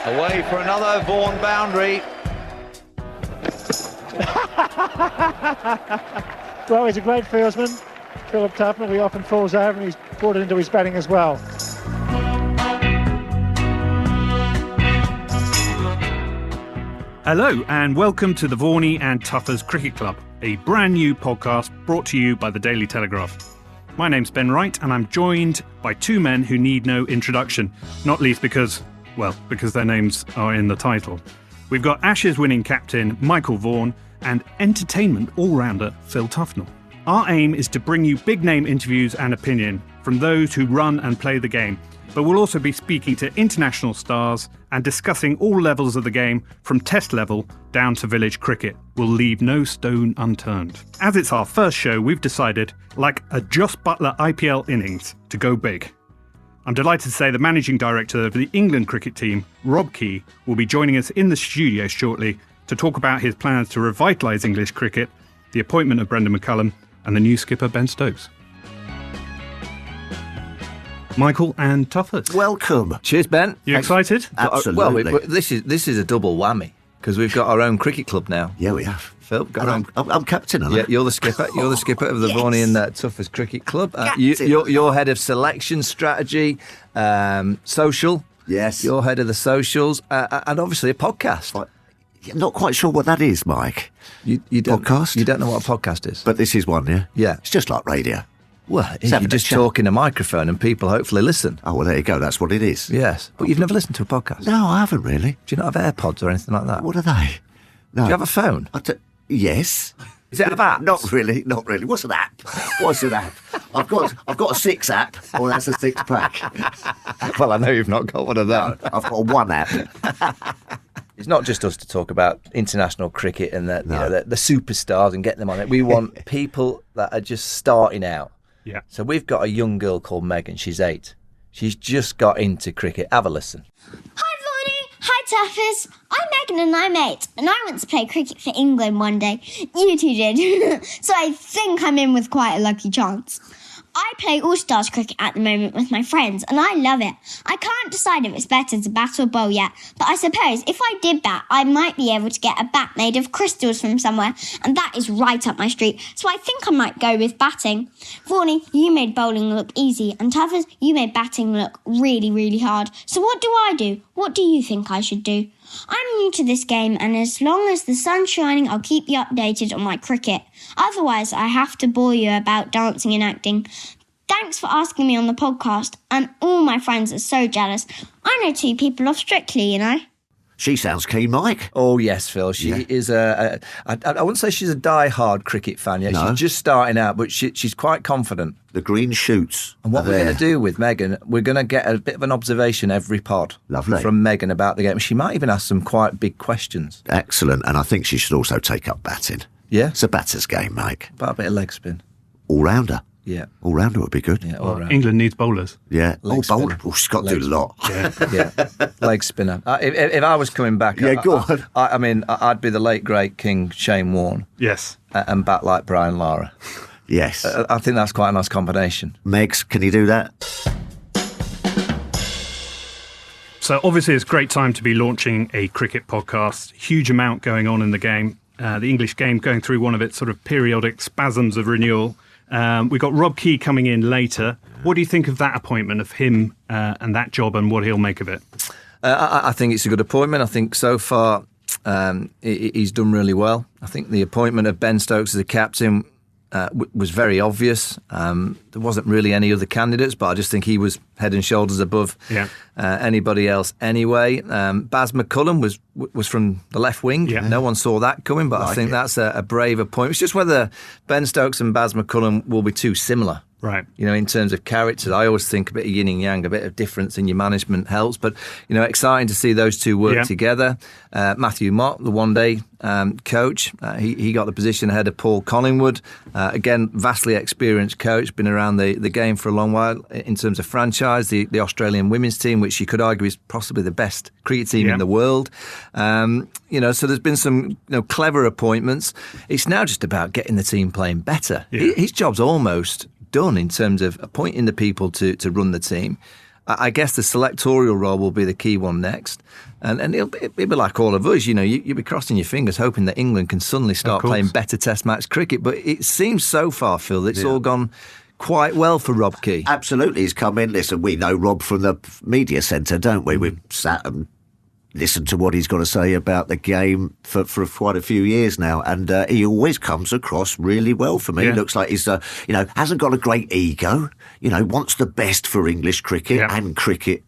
Away for another Vaughan boundary. Well, he's a great fieldsman, Philip Tufnell. He often falls over and he's brought it into his batting as well. Hello and welcome to the Vaughany and Tuffers Cricket Club, a brand new podcast brought to you by the Daily Telegraph. My name's Ben Wright and I'm joined by two men who need no introduction, not least because their names are in the title. We've got Ashes winning captain Michael Vaughan and entertainment all-rounder Phil Tufnell. Our aim is to bring you big-name interviews and opinion from those who run and play the game, but we'll also be speaking to international stars and discussing all levels of the game from test level down to village cricket. We'll leave no stone unturned. As it's our first show, we've decided, like a Joss Buttler IPL innings, to go big. I'm delighted to say the managing director of the England cricket team, Rob Key, will be joining us in the studio shortly to talk about his plans to revitalise English cricket, the appointment of Brendon McCullum and the new skipper Ben Stokes. Michael and Tuffers. Welcome. Cheers, Ben. You excited? Absolutely. Well, this is a double whammy because we've got our own cricket club now. Yeah, we have. Phil, I'm captain, aren't I? Yeah, you're the skipper. You're the skipper of the Yes. Vaughany and Tuffers Cricket Club. Captain. You're head of selection strategy, social. Yes. You're head of the socials, and obviously a podcast. Not quite sure what that is, Mike. You don't, Podcast? You don't know what a podcast is? But this is one, yeah? Yeah. It's just like radio. Well, It's you having a just chat. talk in a microphone and people hopefully listen. Oh, well, there you go. That's what it is. Yes. But you've never listened to a podcast? No, I haven't really. Do you not have AirPods or anything like that? What are they? No. Do you have a phone? Yes. Is it an app? Not really. What's an app? What's an app? I've got a 6 app, or that's a 6 pack. Well, I know you've not got one of that. I've got one app. It's not just us to talk about international cricket and the superstars and get them on it. We want people that are just starting out. Yeah. So we've got a young girl called Meghan. She's 8. She's just got into cricket. Have a listen. Hi, Vaughany. Hi, Tuffers. I'm Meghan and I'm 8, and I went to play cricket for England one day. You two did. So I think I'm in with quite a lucky chance. I play all-stars cricket at the moment with my friends, and I love it. I can't decide if it's better to bat or bowl yet, but I suppose if I did bat, I might be able to get a bat made of crystals from somewhere, and that is right up my street, so I think I might go with batting. Vaughany, you made bowling look easy, and Tuffers, you made batting look really, really hard. So what do I do? What do you think I should do? I'm new to this game, and as long as the sun's shining, I'll keep you updated on my cricket. Otherwise, I have to bore you about dancing and acting. Thanks for asking me on the podcast, and all my friends are so jealous. I know 2 people off Strictly, you know. She sounds keen, Mike. Oh, yes, Phil. She is I wouldn't say she's a die-hard cricket fan yet. No. She's just starting out, but she's quite confident. The green shoots. And what we're going to do with Meghan, we're going to get a bit of an observation every pod. Lovely. From Meghan about the game. She might even ask some quite big questions. Excellent. And I think she should also take up batting. Yeah? It's a batter's game, Mike. About a bit of leg spin. All-rounder. Yeah. All-rounder would be good. Yeah, all right. England needs bowlers. Yeah. Leg Bowler. spinner. Oh, she's got to do a lot. Yeah. Leg spinner. If I was coming back, Yeah, go on. I mean, I'd be the late, great King Shane Warne Yes. and bat like Brian Lara. Yes. I think that's quite a nice combination. Megs, can you do that? So obviously it's a great time to be launching a cricket podcast. Huge amount going on in the game. The English game going through one of its sort of periodic spasms of renewal. We've got Rob Key coming in later. What do you think of that appointment, of him and that job, and what he'll make of it? I think it's a good appointment. I think so far he's done really well. I think the appointment of Ben Stokes as the captain was very obvious. There wasn't really any other candidates, but I just think he was head and shoulders above anybody else anyway. Baz McCullum was from the left wing. Yeah. No one saw that coming, but I think that's a brave appointment. It's just whether Ben Stokes and Baz McCullum will be too similar. Right. You know, in terms of characters, I always think a bit of yin and yang, a bit of difference in your management helps. But, you know, exciting to see those two work together. Matthew Mott, the one-day coach, he got the position ahead of Paul Collingwood. Again, vastly experienced coach, been around the game for a long while in terms of franchise. The Australian women's team, which you could argue is possibly the best cricket team in the world. You know, so there's been some clever appointments. It's now just about getting the team playing better. His job's almost done in terms of appointing the people to run the team. I guess the selectorial role will be the key one next. And it'll be like all of us, you'll be crossing your fingers hoping that England can suddenly start playing better test match cricket. But it seems so far, Phil, that it's all gone quite well for Rob Key. Absolutely. He's come in. Listen, we know Rob from the media centre, don't we? We've sat and listened to what he's got to say about the game for quite a few years now, and he always comes across really well for me. He looks like he's, hasn't got a great ego, wants the best for English cricket and cricket,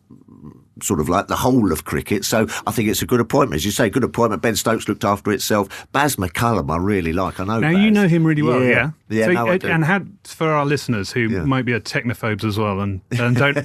sort of like the whole of cricket. So I think it's a good appointment. As you say, good appointment. Ben Stokes looked after itself. Baz McCullum, I really like. I know Now, Baz. you know him really well, yeah? Yeah, so, no, I do. And for our listeners who might be technophobes as well and don't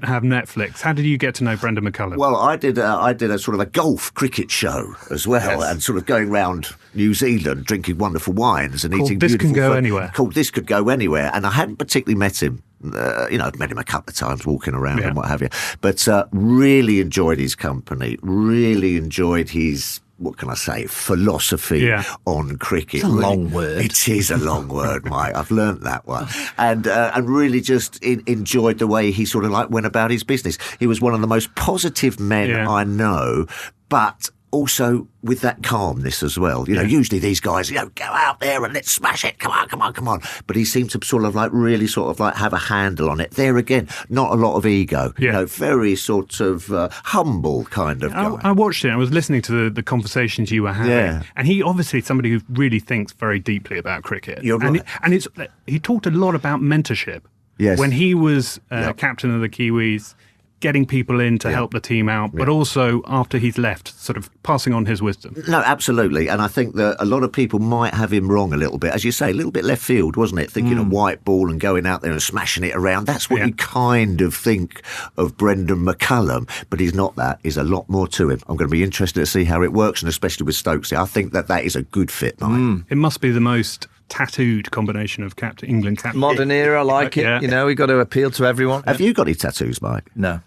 have Netflix, how did you get to know Brendon McCullum? Well, I did a sort of a golf cricket show as well, and sort of going round New Zealand drinking wonderful wines and eating This beautiful Can Go food. Anywhere. Called This Could Go Anywhere, and I hadn't particularly met him. I'd met him a couple of times walking around and what have you, but really enjoyed his company, really enjoyed his, what can I say, philosophy on cricket. It's a long word. It is a long word, Mike. I've learnt that one. And really just enjoyed the way he sort of like went about his business. He was one of the most positive men I know, but also with that calmness as well. Usually these guys, go out there and let's smash it. Come on. But he seemed to sort of like really sort of like have a handle on it. There again, not a lot of ego. Very sort of humble kind of guy. I watched it. I was listening to the conversations you were having. And he obviously is somebody who really thinks very deeply about cricket. You're right. And he talked a lot about mentorship. Yes. When he was captain of the Kiwis, getting people in to help the team out, but also after he's left, sort of passing on his wisdom. No, absolutely. And I think that a lot of people might have him wrong a little bit. As you say, a little bit left field, wasn't it? Thinking of white ball and going out there and smashing it around. That's what you kind of think of Brendon McCullum, but he's not that. There's a lot more to him. I'm going to be interested to see how it works, and especially with Stokes. I think that is a good fit, Mike. It must be the most tattooed combination of England captain. Modern era, I like it. We've got to appeal to everyone. Have you got any tattoos, Mike? No.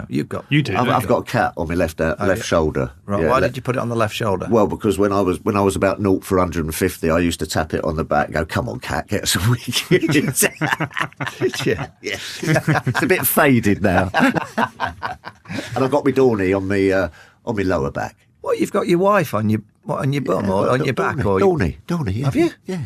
You've got. You do. I've got a cat on my left shoulder. Right. Why did you put it on the left shoulder? Well, because when I was about 0 for 150, I used to tap it on the back and go, "Come on, cat, get us a wicket." Yeah. It's a bit faded now. And I've got my Dawny on my lower back. What, you've got your wife on your bum or on your back? Dawny, yeah. Have you? Yeah.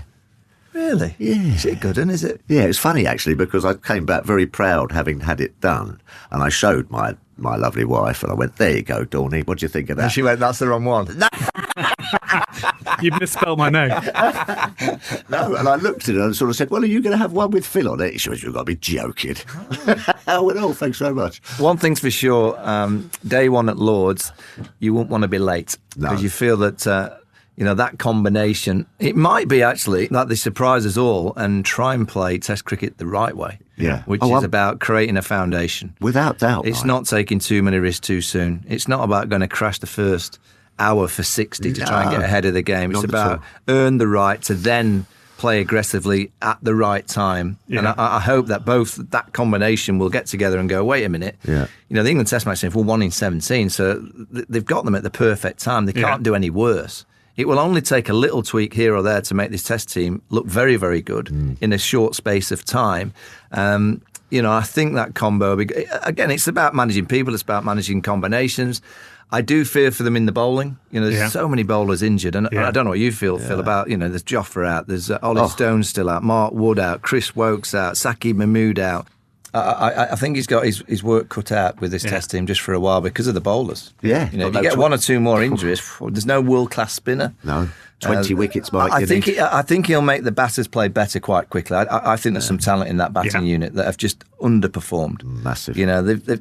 Really? Yeah. Is it good, is it? Yeah, it's funny actually, because I came back very proud having had it done, and I showed my lovely wife, and I went, "There you go, Dawny. What do you think of that?" And she went, "That's the wrong one." You've misspelled my name. No, and I looked at her and sort of said, "Well, are you going to have one with Phil on it?" She went, "You've got to be joking." I went, "Oh, thanks so much." One thing's for sure, day one at Lord's, you won't want to be late because you feel that that combination, it might be actually that they surprise us all and try and play Test cricket the right way. Yeah. Which is about creating a foundation. Without doubt. It's not taking too many risks too soon. It's not about going to crash the first hour for 60 to try and get ahead of the game. It's about earn the right to then play aggressively at the right time. Yeah. And I hope that both that combination will get together and go, wait a minute. Yeah. The England Test match team were 1 in 17, so they've got them at the perfect time. They can't do any worse. It will only take a little tweak here or there to make this Test team look very, very good in a short space of time. I think that combo, again, it's about managing people, it's about managing combinations. I do fear for them in the bowling. There's so many bowlers injured, and I don't know what you feel, Phil, about, there's Jofra out, there's Ollie Stone still out, Mark Wood out, Chris Wokes out, Saki Mahmood out. I think he's got his work cut out with this Test team just for a while because of the bowlers. Yeah. If you get 1 or 2 more injuries, there's no world-class spinner. No. 20 wickets, Mike. I think he'll make the batters play better quite quickly. I think there's some talent in that batting unit that have just underperformed. Massive.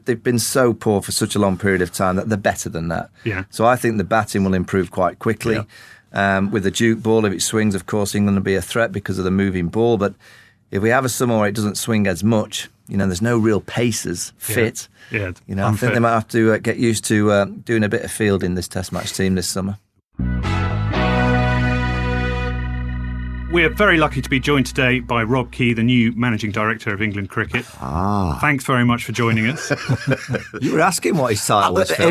They've been so poor for such a long period of time that they're better than that. Yeah. So I think the batting will improve quite quickly. Yeah. With the Duke ball, if it swings, of course, England will be a threat because of the moving ball. But if we have a summer where it doesn't swing as much, there's no real pacers fit. Yeah. I think they might have to get used to doing a bit of fielding this Test match team this summer. We're very lucky to be joined today by Rob Key, the new Managing Director of England Cricket. Thanks very much for joining us. You were asking what his title was, Phil.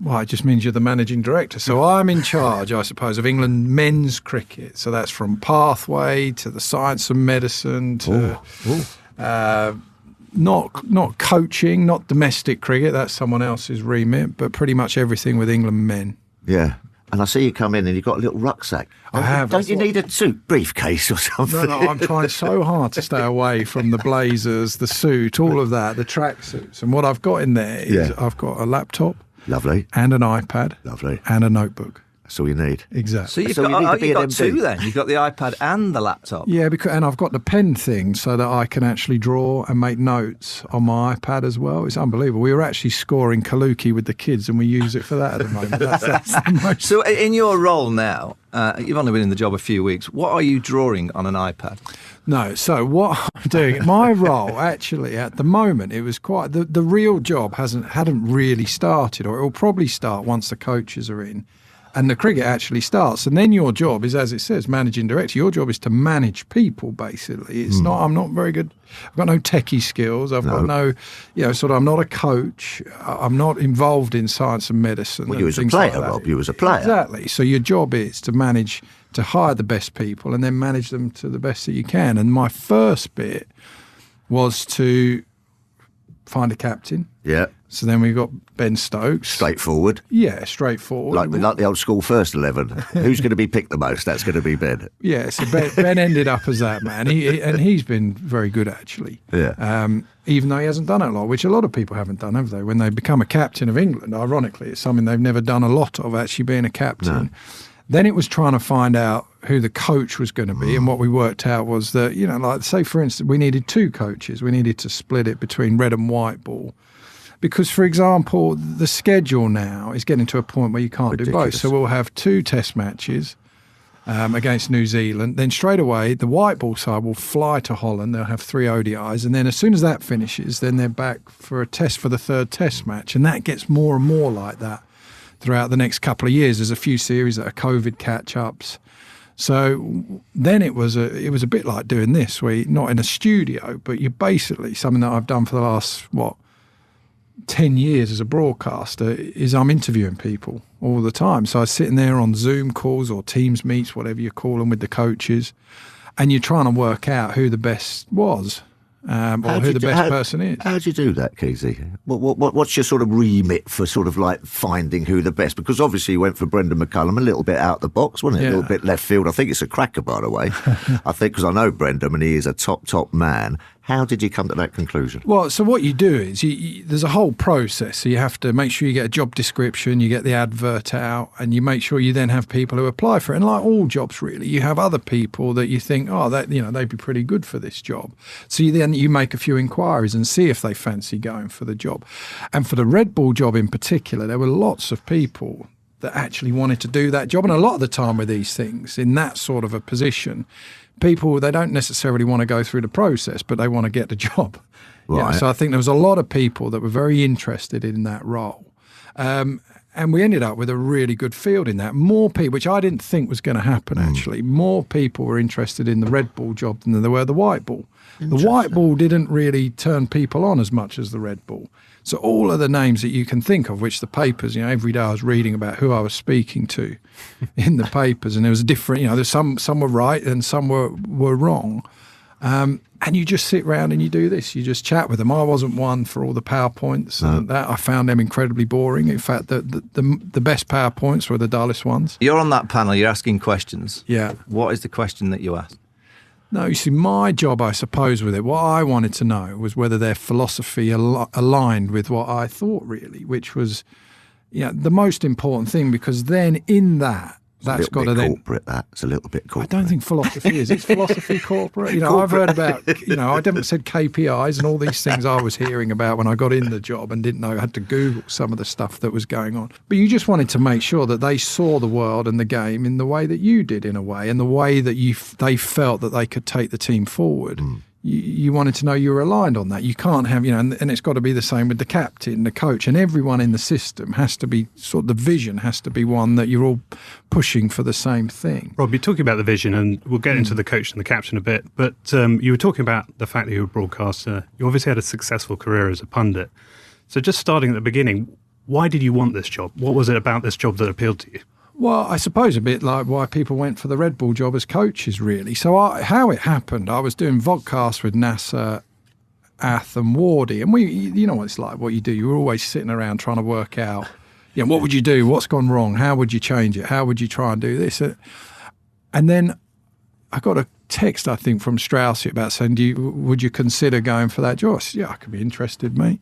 Well, it just means you're the managing director. So I'm in charge, I suppose, of England men's cricket. So that's from pathway to the science of medicine to not coaching, not domestic cricket. That's someone else's remit, but pretty much everything with England men. Yeah. And I see you come in and you've got a little rucksack. I have. Don't you need a suit briefcase or something? No, I'm trying so hard to stay away from the blazers, the suit, all of that, the tracksuits. And what I've got in there is I've got a laptop. Lovely. And an iPad. Lovely. And a notebook. That's all you need. Exactly. So you've got two then. You've got the iPad and the laptop. Yeah, and I've got the pen thing so that I can actually draw and make notes on my iPad as well. It's unbelievable. We were actually scoring Kaluki with the kids and we use it for that at the moment. That's the most... So in your role now, you've only been in the job a few weeks. What are you drawing on an iPad? No, so what I'm doing, my role actually at the moment, it was quite, the real job hadn't really started, or it will probably start once the coaches are in. And the cricket actually starts. And then your job is, as it says, managing director. Your job is to manage people, basically. It's not, I'm not very good. I've got no techie skills. I've got no, I'm not a coach. I'm not involved in science and medicine. Well, you was a player, Rob. You was a player. Exactly. So your job is to manage, to hire the best people and then manage them to the best that you can. And my first bit was to find a captain. Yeah. So then we got Ben Stokes. Straightforward. Yeah, straightforward. Like the old school first 11. Who's going to be picked the most? That's going to be Ben. Yeah, so Ben ended up as that man. He's been very good, actually. Yeah. Even though he hasn't done it a lot, which a lot of people haven't done, have they? When they become a captain of England, ironically, it's something they've never done a lot of, actually being a captain. No. Then it was trying to find out who the coach was going to be. And what we worked out was that, like, say, for instance, we needed two coaches. We needed to split it between red and white ball. Because, for example, the schedule now is getting to a point where you can't do both. So we'll have 2 test matches against New Zealand. Then straight away, the white ball side will fly to Holland. They'll have 3 ODIs. And then as soon as that finishes, then they're back for a test for the 3rd test match. And that gets more and more like that throughout the next couple of years. There's a few series that are COVID catch-ups. So then it was a bit like doing this, where you're not in a studio, but you're basically, something that I've done for the last, 10 years as a broadcaster, is I'm interviewing people all the time. So I was sitting there on Zoom calls or Teams meets, whatever you call them, with the coaches, and you're trying to work out who the best was. Or who the best person is. How do you do that, Keezy? What's your sort of remit for sort of like finding who the best? Because obviously you went for Brendon McCullum, a little bit out the box, wasn't it? Yeah. A little bit left field. I think it's a cracker, by the way. I think, because I know Brendon and he is a top man. How did you come to that conclusion? Well, so what you do is there's a whole process. So you have to make sure you get a job description, you get the advert out, and you make sure you then have people who apply for it. And like all jobs, really, you have other people that you think, they'd be pretty good for this job. So you make a few inquiries and see if they fancy going for the job. And for the red ball job in particular, there were lots of people that actually wanted to do that job. And a lot of the time with these things, in that sort of a position, people, they don't necessarily want to go through the process, but they want to get the job. Right. So I think there was a lot of people that were very interested in that role. And we ended up with a really good field in that. More people, which I didn't think was going to happen, actually. More people were interested in the red ball job than there were the white ball. The white ball didn't really turn people on as much as the red ball. So all of the names that you can think of, which the papers, every day I was reading about who I was speaking to in the papers, and there was a different, there's some were right and some were wrong. And you just sit around and you do this. You just chat with them. I wasn't one for all the PowerPoints and that. I found them incredibly boring. In fact, the best PowerPoints were the dullest ones. You're on that panel. You're asking questions. Yeah. What is the question that you ask? No, you see, my job, I suppose, with it, what I wanted to know was whether their philosophy aligned with what I thought, really, which was the most important thing, because then in that's got to then... corporate, that. It's a little bit corporate. I don't think philosophy is. It's philosophy corporate. I've heard about, I haven't said KPIs and all these things I was hearing about when I got in the job and didn't know. I had to Google some of the stuff that was going on. But you just wanted to make sure that they saw the world and the game in the way that you did, in a way, and the way that they felt that they could take the team forward. You wanted to know you were aligned on that. You can't have, and it's got to be the same with the captain, the coach, and everyone in the system has to be, the vision has to be one that you're all pushing for the same thing. Rob, you're talking about the vision, and we'll get into the coach and the captain a bit, but you were talking about the fact that you were a broadcaster. You obviously had a successful career as a pundit. So just starting at the beginning, Why did you want this job? What was it about this job that appealed to you? Well, I suppose a bit like why people went for the Red Bull job as coaches, really. So how it happened, I was doing vodcasts with Nasser, Ath and Wardy, and you know what it's like, what you do. You're always sitting around trying to work out, what would you do? What's gone wrong? How would you change it? How would you try and do this? And then I got a text, I think, from Straussy about saying, would you consider going for that job? I said, yeah, I could be interested, mate.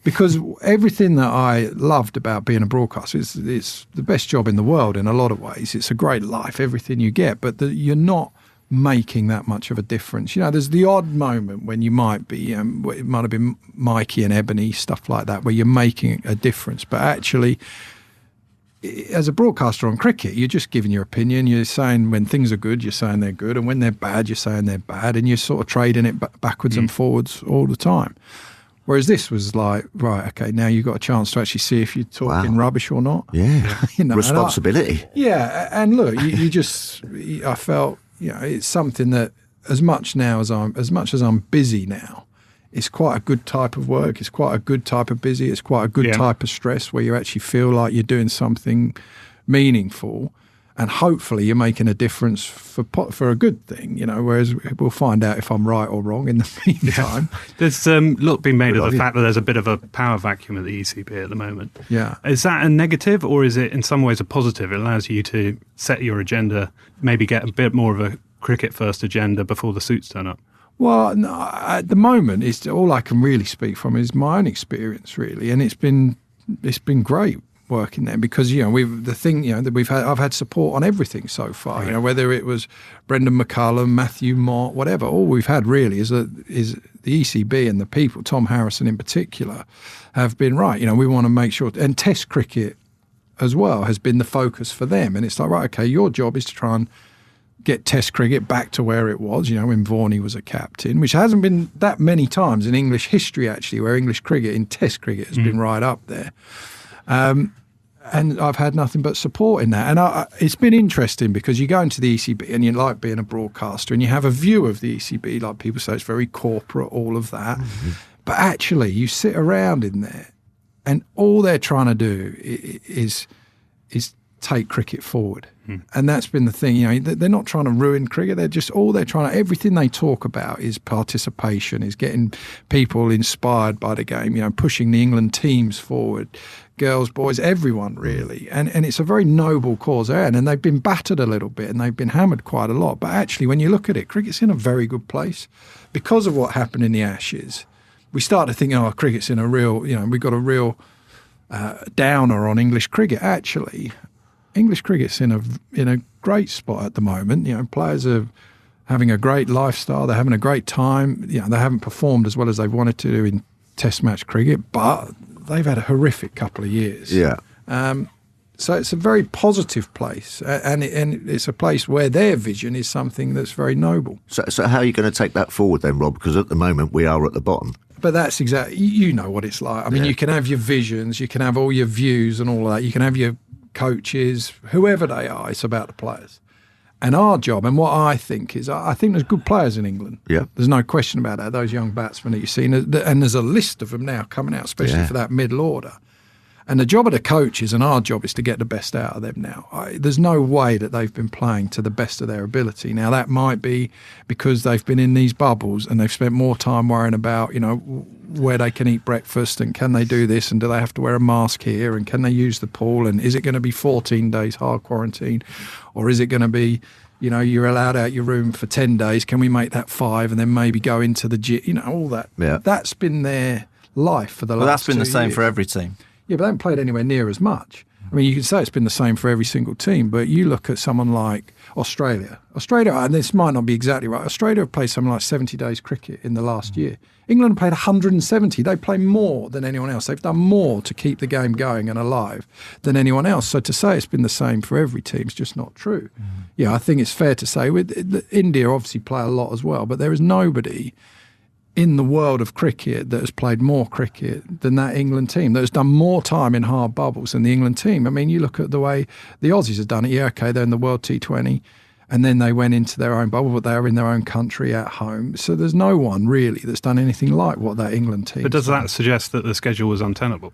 Because everything that I loved about being a broadcaster, it's the best job in the world in a lot of ways. It's a great life, everything you get, but you're not making that much of a difference. There's the odd moment when you might be, it might have been Mikey and Ebony, stuff like that, where you're making a difference. But actually, as a broadcaster on cricket, you're just giving your opinion. You're saying when things are good, you're saying they're good. And when they're bad, you're saying they're bad. And you're sort of trading it backwards and forwards all the time. Whereas this was like, right, okay, now you've got a chance to actually see if you're talking rubbish or not. Yeah, responsibility. And look, I felt, it's something that as much as I'm busy now, it's quite a good type of work. It's quite a good type of busy. It's quite a good type of stress where you actually feel like you're doing something meaningful. And hopefully you're making a difference for a good thing, whereas we'll find out if I'm right or wrong in the meantime. There's been made of the fact that there's a bit of a power vacuum at the ECB at the moment. Yeah. Is that a negative or is it in some ways a positive? It allows you to set your agenda, maybe get a bit more of a cricket first agenda before the suits turn up. Well, no, at the moment, it's all I can really speak from is my own experience, really. And it's been great working there because I've had support on everything so far. Whether it was Brendon McCullum, Matthew Mott, whatever. All we've had really is the ECB and the people, Tom Harrison in particular, have been right. We want to make sure, and Test cricket as well has been the focus for them. And it's like, right, okay, your job is to try and get Test cricket back to where it was, when Vaughany was a captain, which hasn't been that many times in English history actually, where English cricket in Test cricket has been right up there. And I've had nothing but support in that. And it's been interesting because you go into the ECB and you like being a broadcaster and you have a view of the ECB, like people say it's very corporate, all of that. Mm-hmm. But actually you sit around in there and all they're trying to do is take cricket forward. And that's been the thing, they're not trying to ruin cricket. Everything they talk about is participation, is getting people inspired by the game, pushing the England teams forward, girls, boys, everyone really. And it's a very noble cause and they've been battered a little bit and they've been hammered quite a lot. But actually, when you look at it, cricket's in a very good place. Because of what happened in the Ashes, we start to think, cricket's in a real, we've got a real downer on English cricket. Actually, English cricket's in a great spot at the moment. Players are having a great lifestyle. They're having a great time. They haven't performed as well as they've wanted to in Test match cricket, but they've had a horrific couple of years. Yeah. So it's a very positive place, and it's a place where their vision is something that's very noble. So how are you going to take that forward then, Rob? Because at the moment we are at the bottom. But that's exactly, you know what it's like. I mean, you can have your visions, you can have all your views and all of that. You can have your coaches, whoever they are, it's about the players. And our job, and what I think is, I think there's good players in England. Yeah. There's no question about that, those young batsmen that you've seen. And there's a list of them now coming out, especially for that middle order. And the job of the coaches and our job is to get the best out of them now. There's no way that they've been playing to the best of their ability. Now, that might be because they've been in these bubbles and they've spent more time worrying about, where they can eat breakfast and can they do this and do they have to wear a mask here and can they use the pool and is it going to be 14 days hard quarantine or is it going to be, you're allowed out your room for 10 days. Can we make that 5 and then maybe go into the gym, all that. Yeah. That's been their life for the last 2 years. Well, that's been the same for every team. Yeah, but they haven't played anywhere near as much. I mean, you can say it's been the same for every single team, but you look at someone like Australia, and this might not be exactly right, Australia have played something like 70 days cricket in the last year. England played 170. They play more than anyone else. They've done more to keep the game going and alive than anyone else. So to say it's been the same for every team is just not true. Yeah, I think it's fair to say India obviously play a lot as well, but there is nobody in the world of cricket that has played more cricket than that England team, that has done more time in hard bubbles than the England team. I mean, you look at the way the Aussies have done it. Yeah, okay, they're in the World T20 and then they went into their own bubble, but they are in their own country at home. So there's no one really that's done anything like what that England team. But does that suggest that the schedule was untenable?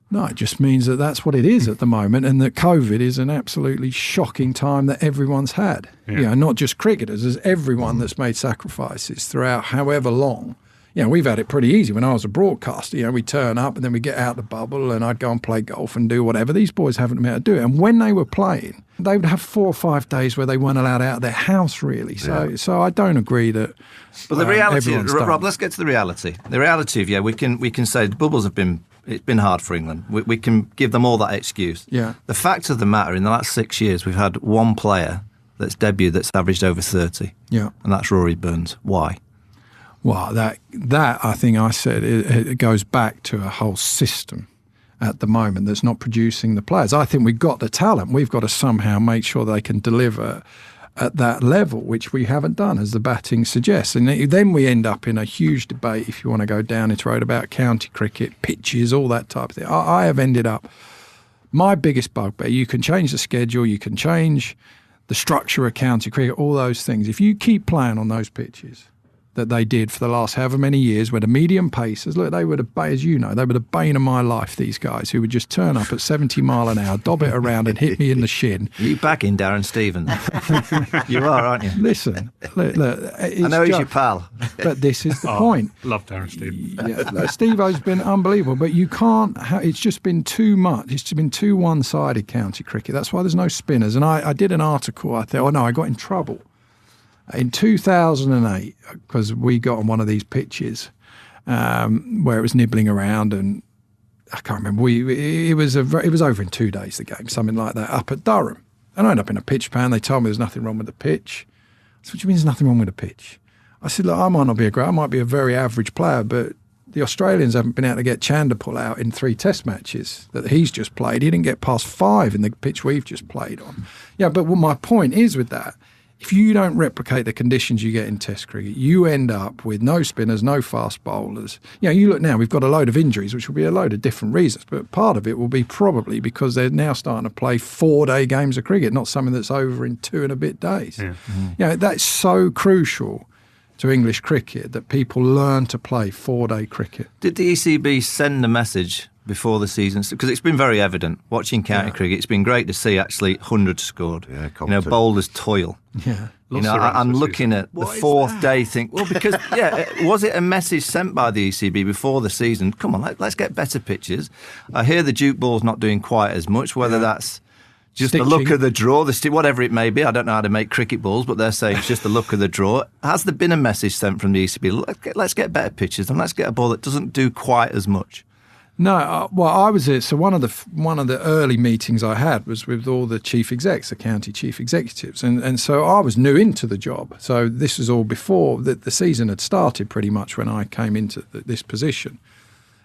No, it just means that that's what it is at the moment, and that COVID is an absolutely shocking time that everyone's had. Yeah. Not just cricketers, there's everyone that's made sacrifices throughout however long. We've had it pretty easy. When I was a broadcaster, we turn up and then we get out the bubble and I'd go and play golf and do whatever. These boys haven't been able to do it. And when they were playing, they would have 4 or 5 days where they weren't allowed out of their house, really. So I don't agree that. But the reality, everyone's Rob, let's get to the reality. The reality of we can say the bubbles have been. It's been hard for England. We can give them all that excuse. Yeah. The fact of the matter, in the last 6 years, we've had one player that's debuted that's averaged over 30. Yeah. And that's Rory Burns. Why? Well, that I think I said it goes back to a whole system at the moment that's not producing the players. I think we've got the talent. We've got to somehow make sure they can deliver at that level, which we haven't done, as the batting suggests. And then we end up in a huge debate, if you want to go down its road, about county cricket, pitches, all that type of thing. I have ended up, my biggest bugbear, you can change the schedule, you can change the structure of county cricket, all those things. If you keep playing on those pitches that they did for the last however many years, where the medium pacers, look, they were as you know, they were the bane of my life, these guys, who would just turn up at 70 mile an hour, dob it around and hit me in the shin. Are you backing Darren Stevens? You are, aren't you? Listen, look, I know he's your pal. But this is the point. Love Darren Stevens. Yeah, Steve-O's been unbelievable, but you can't, it's just been too much. It's been too one-sided, county cricket. That's why there's no spinners. And I did an article, I got in trouble. In 2008, because we got on one of these pitches where it was nibbling around, and I can't remember. It was over in 2 days, the game, something like that, up at Durham. And I ended up in a pitch pan. They told me there's nothing wrong with the pitch. I said, "What do you mean there's nothing wrong with the pitch?" I said, "Look, I might not be I might be a very average player, but the Australians haven't been able to get Chanderpul out in 3 test matches that he's just played. He didn't get past 5 in the pitch we've just played on." Yeah, but what my point is with that, if you don't replicate the conditions you get in Test cricket, you end up with no spinners, no fast bowlers. You look now, we've got a load of injuries, which will be a load of different reasons, but part of it will be probably because they're now starting to play 4-day games of cricket, not something that's over in 2 and a bit days. Yeah. That's so crucial to English cricket, that people learn to play 4-day cricket. Did the ECB send a message before the season? Because it's been very evident watching county cricket. It's been great to see actually hundreds scored. Yeah, bowlers toil. Yeah, I'm looking at the 4th day. Because was it a message sent by the ECB before the season? Come on, let's get better pitches. I hear the Duke ball's not doing quite as much. Whether that's just the look of the draw, whatever it may be. I don't know how to make cricket balls, but they're saying it's just the look of the draw. Has there been a message sent from the ECB? Let's get better pitches and let's get a ball that doesn't do quite as much. No, well, I was there. So one of the early meetings I had was with all the chief execs, the county chief executives, and so I was new into the job. So this was all before the season had started, pretty much, when I came into this position.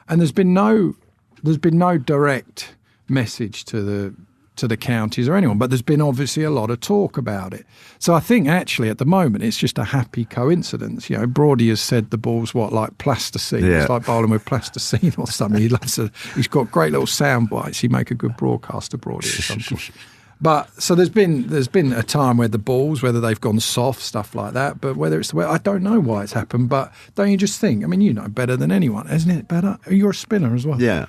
And there's been no direct message to the counties or anyone, but there's been obviously a lot of talk about it. So I think actually at the moment it's just a happy coincidence. Broady has said the ball's like plasticine. Yeah. It's like bowling with plasticine or something. He's got great little sound bites. He'd make a good broadcaster, Broady, at some point. But so there's been a time where the balls, whether they've gone soft, stuff like that, but whether it's the way, I don't know why it's happened, but don't you just think, you know better than anyone, isn't it better? You're a spinner as well. Yeah.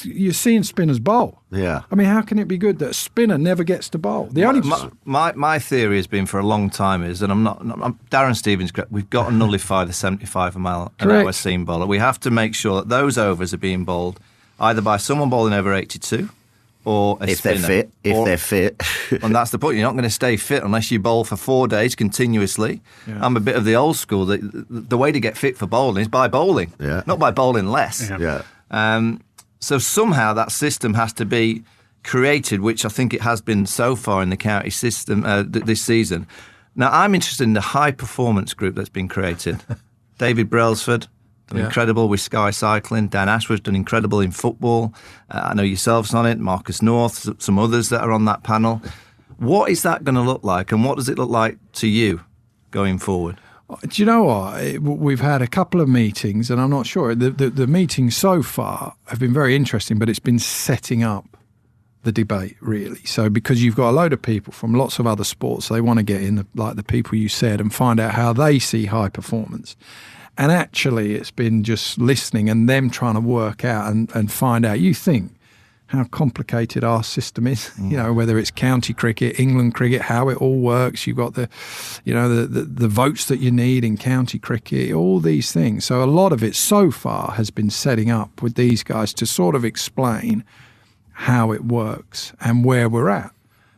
You're seeing spinners bowl. Yeah. How can it be good that a spinner never gets to bowl? My theory has been for a long time is, and I'm Darren Stevens, we've got to nullify the 75 mile an hour seam bowler. We have to make sure that those overs are being bowled either by someone bowling over 82 or a spinner. If they're fit. And that's the point. You're not going to stay fit unless you bowl for 4 days continuously. Yeah. I'm a bit of the old school. The way to get fit for bowling is by bowling, not by bowling less. So somehow that system has to be created, which I think it has been so far in the county system this season. Now, I'm interested in the high-performance group that's been created. David Brailsford, done incredible with Sky Cycling. Dan Ashworth's done incredible in football. I know yourselves on it, Marcus North, some others that are on that panel. What is that going to look like, and what does it look like to you going forward? Do you know what? We've had a couple of meetings, and I'm not sure. The meetings so far have been very interesting, but it's been setting up the debate, really. So because you've got a load of people from lots of other sports, they want to get in, like the people you said, and find out how they see high performance. And actually, it's been just listening and them trying to work out and find out. You think how complicated our system is, whether it's county cricket, England cricket, how it all works. You've got the votes that you need in county cricket, all these things. So a lot of it so far has been setting up with these guys to sort of explain how it works and where we're at.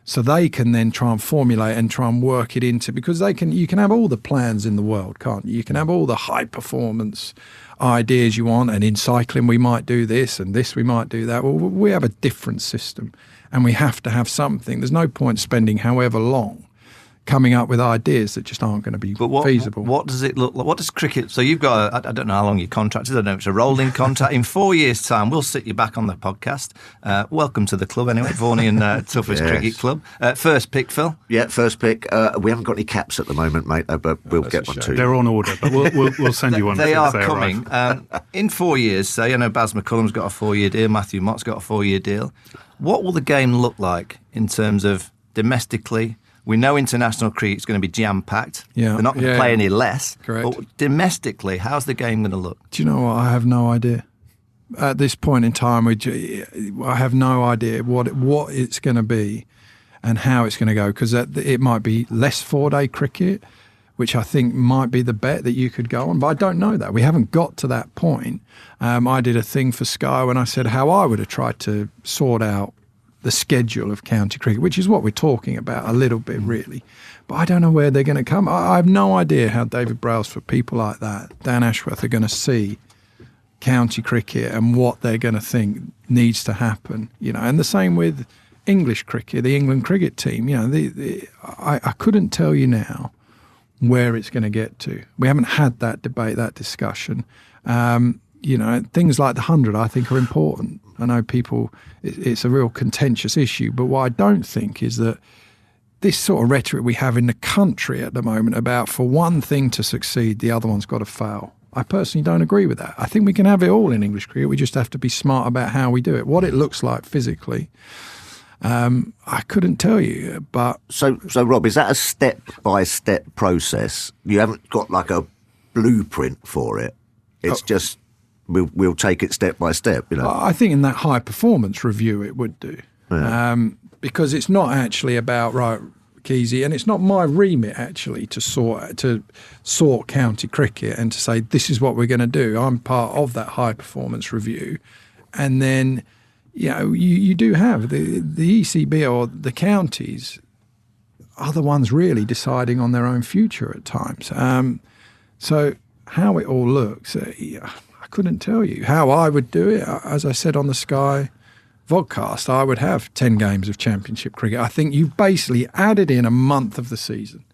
So they can then try and formulate and try and work it into, because you can have all the plans in the world, can't you? You can have all the high performance ideas you want, and in cycling we might do this and this we might do that. Well, we have a different system and we have to have something. There's no point spending however long coming up with ideas that just aren't going to be feasible. What does it look like? What does cricket... So you've got, I don't know how long your contract is. I don't know if it's a rolling contract. In 4 years' time, we'll sit you back on the podcast. Welcome to the club anyway, Vaughany and Tuffers Cricket Club. First pick, Phil? Yeah, first pick. We haven't got any caps at the moment, mate, but we'll get one too. They're on order, but we'll send you one. They are coming. In 4 years, say, I know Baz McCullum's got a 4-year deal, Matthew Mott's got a 4-year deal. What will the game look like in terms of domestically? We know international cricket is going to be jam-packed. Yeah. They're not going to play any less. Correct. But domestically, how's the game going to look? Do you know what? I have no idea. At this point in time, I have no idea what it's going to be and how it's going to go, because it might be less 4-day cricket, which I think might be the bet that you could go on. But I don't know that. We haven't got to that point. I did a thing for Sky when I said how I would have tried to sort out the schedule of county cricket, which is what we're talking about a little bit, really. But I don't know where they're going to come. I have no idea how David Brailsford, people like that, Dan Ashworth, are going to see county cricket and what they're going to think needs to happen. And the same with English cricket, the England cricket team. I couldn't tell you now where it's going to get to. We haven't had that debate, that discussion. Things like the 100, I think, are important. I know it's a real contentious issue, but what I don't think is that this sort of rhetoric we have in the country at the moment about for one thing to succeed, the other one's got to fail. I personally don't agree with that. I think we can have it all in English cricket. We just have to be smart about how we do it. What it looks like physically, I couldn't tell you. But So Rob, is that a step-by-step process? You haven't got like a blueprint for it. It's just... We'll take it step by step, I think in that high performance review it would do, because it's not actually about Keezy, and it's not my remit actually to sort county cricket and to say this is what we're going to do. I'm part of that high performance review, and then you do have the ECB or the counties are the ones really deciding on their own future at times. So how it all looks. I couldn't tell you how I would do it. As I said on the Sky vodcast, I would have 10 games of championship cricket. I think you've basically added in a month of the season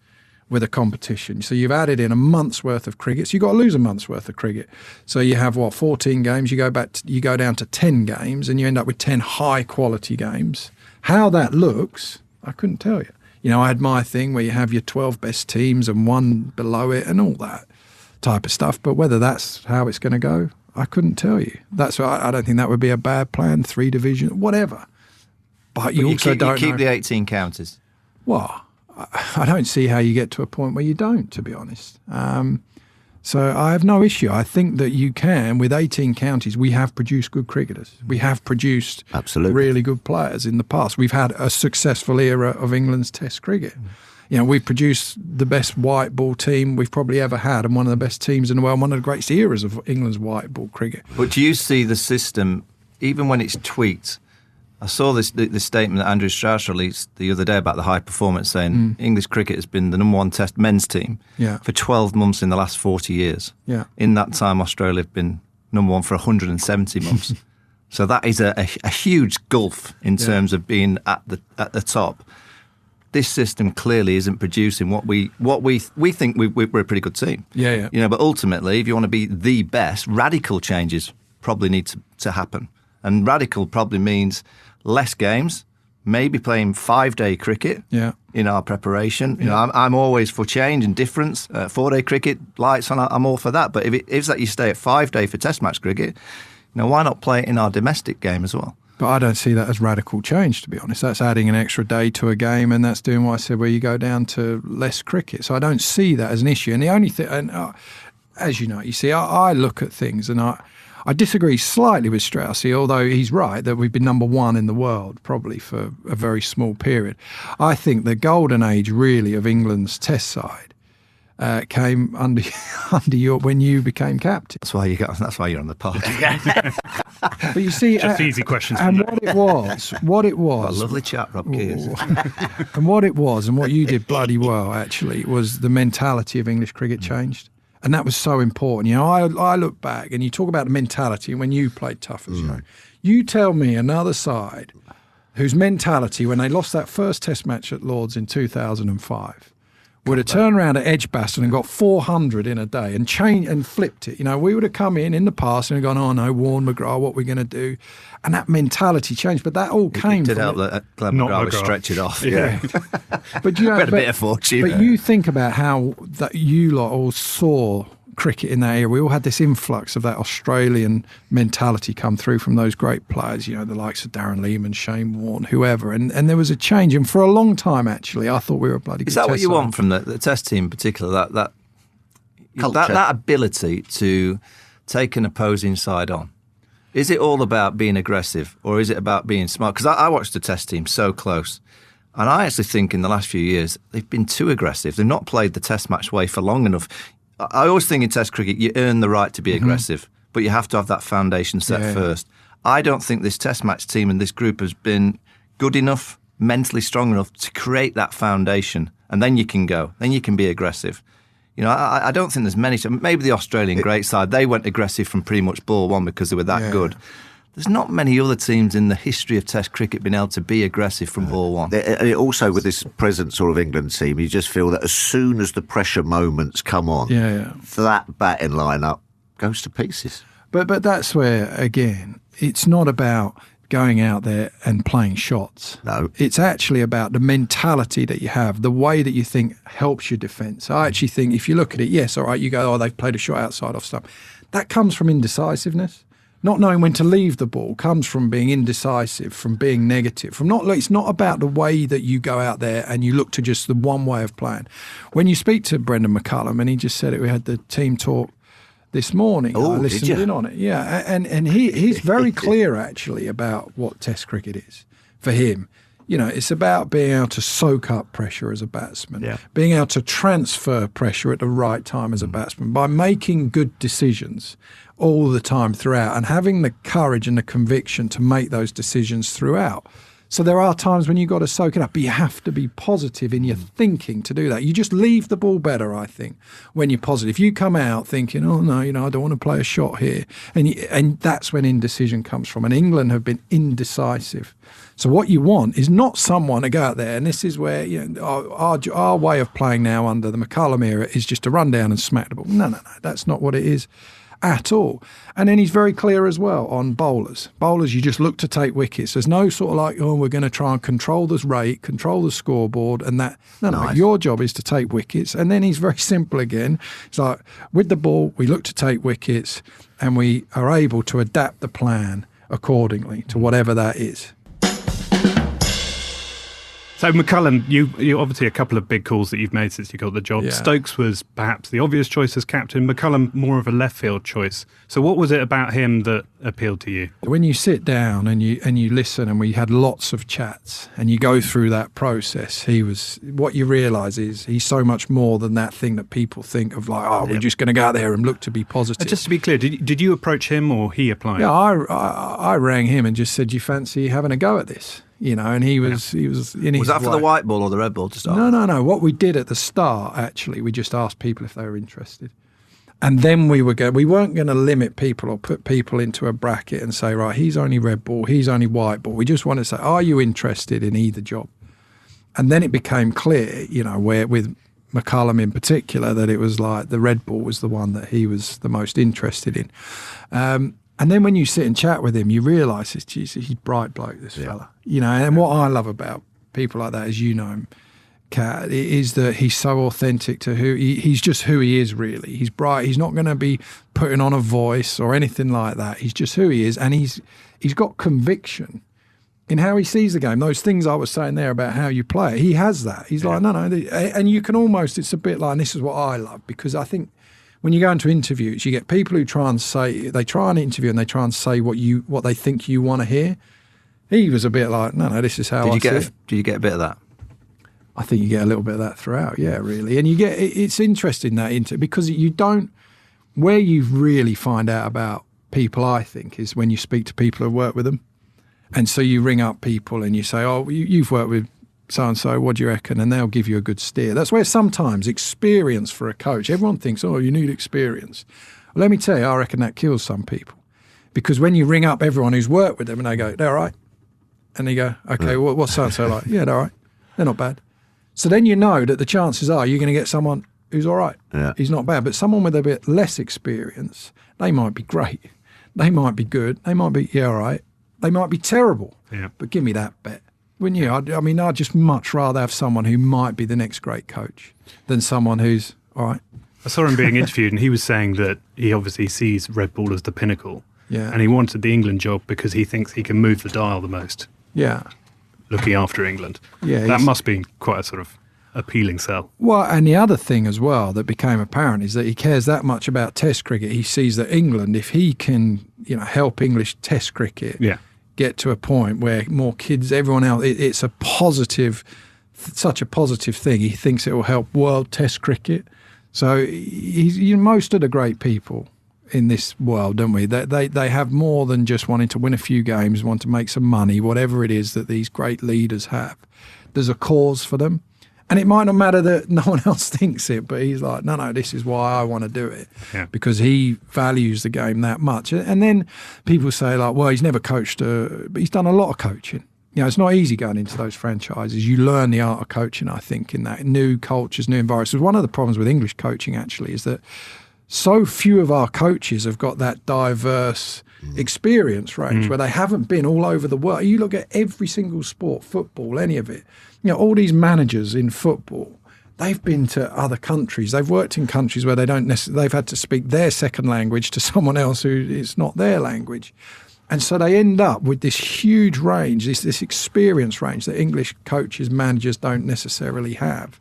with a competition. So you've added in a month's worth of cricket. So you've got to lose a month's worth of cricket. So you have 14 games. You go down to 10 games, and you end up with 10 high quality games. How that looks, I couldn't tell you. I had my thing where you have your 12 best teams and one below it and all that type of stuff, but whether that's how it's going to go, I couldn't tell you. That's why I don't think that would be a bad plan. 3 division, whatever. But you also don't keep know. the 18 counties. Well, I don't see how you get to a point where you don't, to be honest. So I have no issue. I think that you can, with 18 counties, we have produced good cricketers. We have produced really good players in the past. We've had a successful era of England's Test cricket. We've produced the best white ball team we've probably ever had, and one of the best teams in the world, one of the greatest eras of England's white ball cricket. But do you see the system, even when it's tweaked? I saw the statement that Andrew Strauss released the other day about the high performance, saying English cricket has been the number one Test men's team for 12 months in the last 40 years. Yeah. In that time, Australia have been number one for 170 months. So that is a huge gulf in terms of being at the top. This system clearly isn't producing what we think we're a pretty good team. Yeah. But ultimately, if you want to be the best, radical changes probably need to happen. And radical probably means less games, maybe playing 5-day cricket in our preparation. I'm always for change and difference. 4-day cricket, lights on, I'm all for that. But if it's that you stay at 5-day for Test match cricket, why not play it in our domestic game as well? But I don't see that as radical change, to be honest. That's adding an extra day to a game, and that's doing what I said, where you go down to less cricket. So I don't see that as an issue. And the only thing, as you know, I look at things, and I disagree slightly with Straussy, although he's right that we've been number one in the world probably for a very small period. I think the golden age really of England's Test side came under when you became captain. That's why you're on the pod. But you see, just easy questions. And what it was, What a lovely chat, Rob Kears. and what it was, and what you did bloody well actually was the mentality of English cricket changed. And that was so important. You know, I look back and you talk about the mentality when you played Tuffers, you know. You tell me another side whose mentality, when they lost that first Test match at Lord's in 2005, would have turned around at Edgbaston and got 400 in a day and changed and flipped it. You know, we would have come in the past and gone, oh no, Vaughan, McGrath, what we're going to do? And that mentality changed. But that all came It did from help that Glenn McGrath would stretch it off. Yeah. But you had a bit of fortune. But you think about how that you lot all saw cricket in that era. We all had this influx of that Australian mentality come through from those great players, you know, the likes of Darren Lehman, Shane Warne, whoever. And there was a change. And for a long time, actually, I thought we were a bloody good Is that what Test you side. want from the Test team in particular? That Culture. that ability to take an opposing side on? Is it all about being aggressive or is it about being smart? Because I watched the Test team so close. And I actually think in the last few years, they've been too aggressive. They've not played the Test match way for long enough. I always think in Test cricket, you earn the right to be aggressive, but you have to have that foundation set first. I don't think this Test match team and this group has been good enough, mentally strong enough to create that foundation. And then you can go. Then you can be aggressive. You know, I don't think there's many. Maybe the Australian great side, they went aggressive from pretty much ball one because they were that good. There's not many other teams in the history of Test cricket being able to be aggressive from ball one. Also, with this present sort of England team, you just feel that as soon as the pressure moments come on, that batting lineup goes to pieces. But that's where, again, it's not about going out there and playing shots. No. It's actually about the mentality that you have, the way that you think helps your defence. I actually think if you look at it, yes, all right, you go, oh, they've played a shot outside off stump. That comes from indecisiveness. Not knowing when to leave the ball comes from being indecisive, from being negative. It's not about the way that you go out there and you look to just the one way of playing. When you speak to Brendon McCullum, and he just said it, we had the team talk this morning. Oh, I listened in on it. Yeah, and he's very clear actually about what Test cricket is for him. You know, it's about being able to soak up pressure as a batsman, being able to transfer pressure at the right time as a batsman by making good decisions all the time throughout and having the courage and the conviction to make those decisions throughout. So there are times when you've got to soak it up, but you have to be positive in your thinking to do that. You just leave the ball better, I think, when you're positive. You come out thinking, oh, no, you know, I don't want to play a shot here. And that's when indecision comes from. And England have been indecisive. So what you want is not someone to go out there, and this is where, you know, our way of playing now under the McCullum era is just to run down and smack the ball. No, that's not what it is at all. And then he's very clear as well on bowlers. Bowlers, you just look to take wickets. There's no sort of like, oh, we're going to try and control this rate, control the scoreboard and that. No, your job is to take wickets. And then he's very simple again. It's like, with the ball, we look to take wickets and we are able to adapt the plan accordingly to whatever that is. So McCullum, you obviously a couple of big calls that you've made since you got the job. Yeah. Stokes was perhaps the obvious choice as captain. McCullum, more of a left field choice. So what was it about him that appealed to you? When you sit down and you listen, and we had lots of chats, and you go through that process, what you realise is he's so much more than that thing that people think of, like, oh, we're just going to go out there and look to be positive. Just to be clear, did you approach him or he applied? Yeah, I rang him and just said, do you fancy having a go at this? You know, and he was in his Was that for the way. white ball or the red ball to start? No. What we did at the start, actually, we just asked people if they were interested. And then we weren't going to limit people or put people into a bracket and say, right, he's only red ball, he's only white ball. We just wanted to say, are you interested in either job? And then it became clear, you know, where with McCullum in particular, that it was like the red ball was the one that he was the most interested in. And then when you sit and chat with him, you realise, he's a bright bloke, this fella. You know, and what I love about people like that, as you know him, Kat, is that he's so authentic to he's just who he is, really. He's bright. He's not going to be putting on a voice or anything like that. He's just who he is. And he's got conviction in how he sees the game. Those things I was saying there about how you play, he has that. He's like, no. And you can almost, it's a bit like, and this is what I love, because I think when you go into interviews, you get people who try and interview and they try and say what they think you want to hear. He was a bit like, no, this is how I see it. Did you get a bit of that? I think you get a little bit of that throughout, yeah, really. And it's interesting because you don't, where you really find out about people, I think, is when you speak to people who work with them. And so you ring up people and you say, oh, you've worked with so-and-so, what do you reckon? And they'll give you a good steer. That's where sometimes experience for a coach, everyone thinks, oh, you need experience. Well, let me tell you, I reckon that kills some people. Because when you ring up everyone who's worked with them and they go, they're all right. And they go, okay, what's so-and-so like? Yeah, they're all right. They're not bad. So then you know that the chances are you're going to get someone who's all right. Yeah. He's not bad. But someone with a bit less experience, they might be great. They might be good. They might be, all right. They might be terrible. Yeah. But give me that bet. Wouldn't you? I'd just much rather have someone who might be the next great coach than someone who's all right. I saw him being interviewed and he was saying that he obviously sees Red Bull as the pinnacle. Yeah. And he wanted the England job because he thinks he can move the dial the most. Yeah. Looking after England. Yeah. That must be quite a sort of appealing sell. Well, and the other thing as well that became apparent is that he cares that much about Test cricket. He sees that England, if he can, help English Test cricket get to a point where more kids, everyone else, it's a positive, such a positive thing. He thinks it will help world Test cricket. So most of the great people in this world, don't we? They have more than just wanting to win a few games, want to make some money, whatever it is that these great leaders have. There's a cause for them. And it might not matter that no one else thinks it, but he's like, no, this is why I want to do it. Yeah. Because he values the game that much. And then people say, like, well, he's never coached, but he's done a lot of coaching. It's not easy going into those franchises. You learn the art of coaching, I think, in that. New cultures, new environments. So one of the problems with English coaching, actually, is that so few of our coaches have got that diverse experience range where they haven't been all over the world. You look at every single sport, football, any of it. All these managers in football, they've been to other countries. They've worked in countries where they've had to speak their second language to someone else who is not their language. And so they end up with this huge range, this experience range that English coaches, managers don't necessarily have.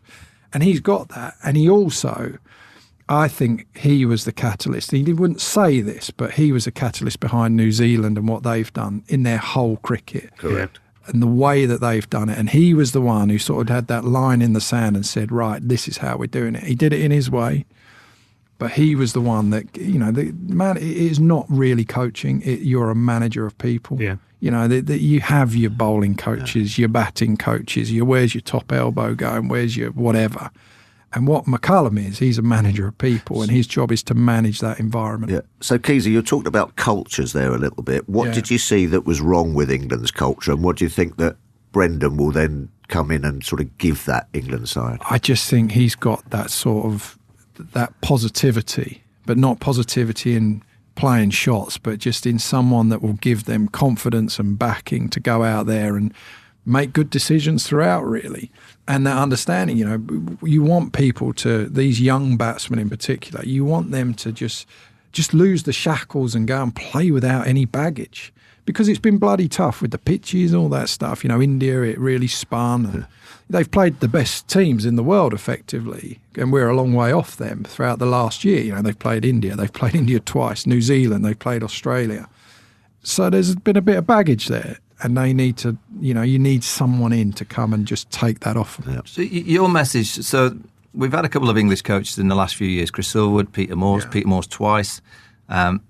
And he's got that. And he also, I think he was the catalyst. He wouldn't say this, but he was a catalyst behind New Zealand and what they've done in their whole cricket. Correct. And the way that they've done it. And he was the one who sort of had that line in the sand and said, right, this is how we're doing it. He did it in his way, but he was the one that, it is not really coaching. You're a manager of people. Yeah. You have your bowling coaches, your batting coaches, where's your top elbow going, where's your whatever. And what McCullum is, he's a manager of people and his job is to manage that environment. Yeah. So, Keezy, you talked about cultures there a little bit. What did you see that was wrong with England's culture and what do you think that Brendon will then come in and sort of give that England side? I just think he's got that sort of, that positivity, but not positivity in playing shots, but just in someone that will give them confidence and backing to go out there and make good decisions throughout, really. And that understanding, you want people to, these young batsmen in particular, you want them to just lose the shackles and go and play without any baggage. Because it's been bloody tough with the pitches, all that stuff. India, it really spun. And they've played the best teams in the world, effectively. And we're a long way off them throughout the last year. They've played India. They've played India twice. New Zealand, they've played Australia. So there's been a bit of baggage there. And they need to, you need someone in to come and just take that off. Yeah. So your message, so we've had a couple of English coaches in the last few years, Chris Silverwood, Peter Morse twice,